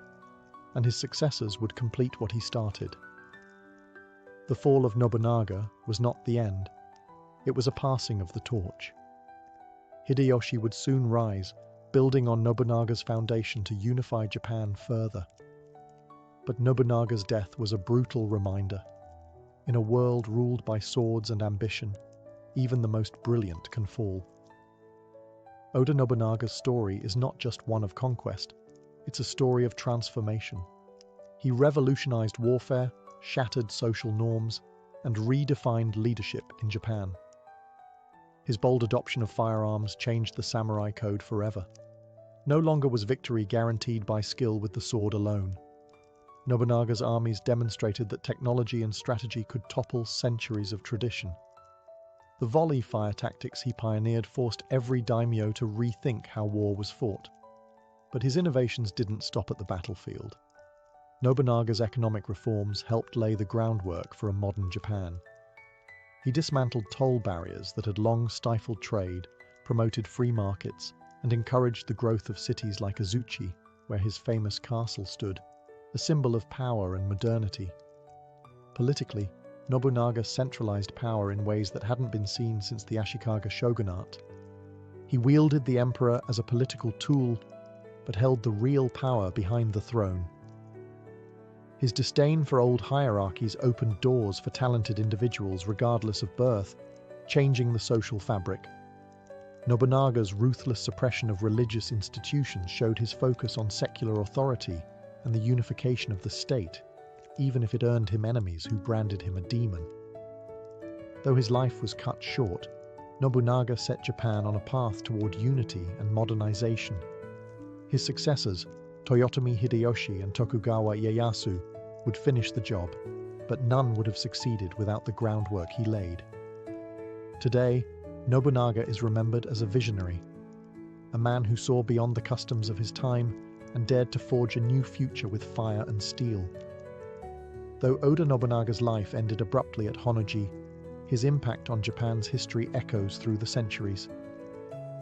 and his successors would complete what he started. The fall of Nobunaga was not the end. It was a passing of the torch. Hideyoshi would soon rise, building on Nobunaga's foundation to unify Japan further. But Nobunaga's death was a brutal reminder. In a world ruled by swords and ambition, even the most brilliant can fall. Oda Nobunaga's story is not just one of conquest, it's a story of transformation. He revolutionized warfare, shattered social norms, and redefined leadership in Japan. His bold adoption of firearms changed the samurai code forever. No longer was victory guaranteed by skill with the sword alone. Nobunaga's armies demonstrated that technology and strategy could topple centuries of tradition. The volley fire tactics he pioneered forced every daimyo to rethink how war was fought. But his innovations didn't stop at the battlefield. Nobunaga's economic reforms helped lay the groundwork for a modern Japan. He dismantled toll barriers that had long stifled trade, promoted free markets, and encouraged the growth of cities like Azuchi, where his famous castle stood, a symbol of power and modernity. Politically, Nobunaga centralized power in ways that hadn't been seen since the Ashikaga shogunate. He wielded the emperor as a political tool, but held the real power behind the throne. His disdain for old hierarchies opened doors for talented individuals regardless of birth, changing the social fabric. Nobunaga's ruthless suppression of religious institutions showed his focus on secular authority and the unification of the state, even if it earned him enemies who branded him a demon. Though his life was cut short, Nobunaga set Japan on a path toward unity and modernization. His successors, Toyotomi Hideyoshi and Tokugawa Ieyasu, would finish the job, but none would have succeeded without the groundwork he laid. Today, Nobunaga is remembered as a visionary, a man who saw beyond the customs of his time and dared to forge a new future with fire and steel. Though Oda Nobunaga's life ended abruptly at Honnoji, his impact on Japan's history echoes through the centuries.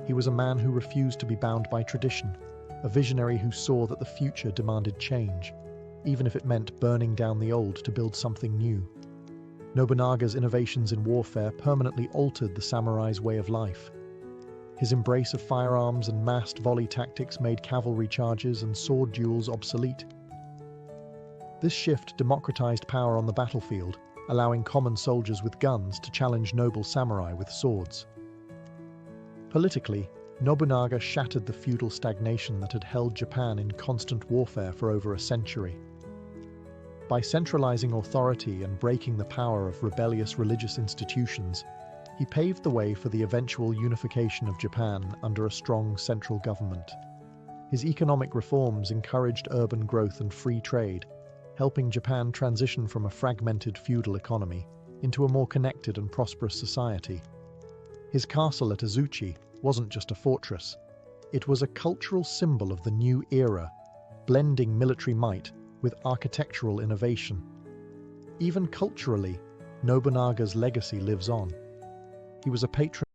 He was a man who refused to be bound by tradition, a visionary who saw that the future demanded change, even if it meant burning down the old to build something new. Nobunaga's innovations in warfare permanently altered the samurai's way of life. His embrace of firearms and massed volley tactics made cavalry charges and sword duels obsolete. This shift democratized power on the battlefield, allowing common soldiers with guns to challenge noble samurai with swords. Politically, Nobunaga shattered the feudal stagnation that had held Japan in constant warfare for over a century. By centralizing authority and breaking the power of rebellious religious institutions, he paved the way for the eventual unification of Japan under a strong central government. His economic reforms encouraged urban growth and free trade, helping Japan transition from a fragmented feudal economy into a more connected and prosperous society. His castle at Azuchi wasn't just a fortress. It was a cultural symbol of the new era, blending military might with architectural innovation. Even culturally, Nobunaga's legacy lives on. He was a patron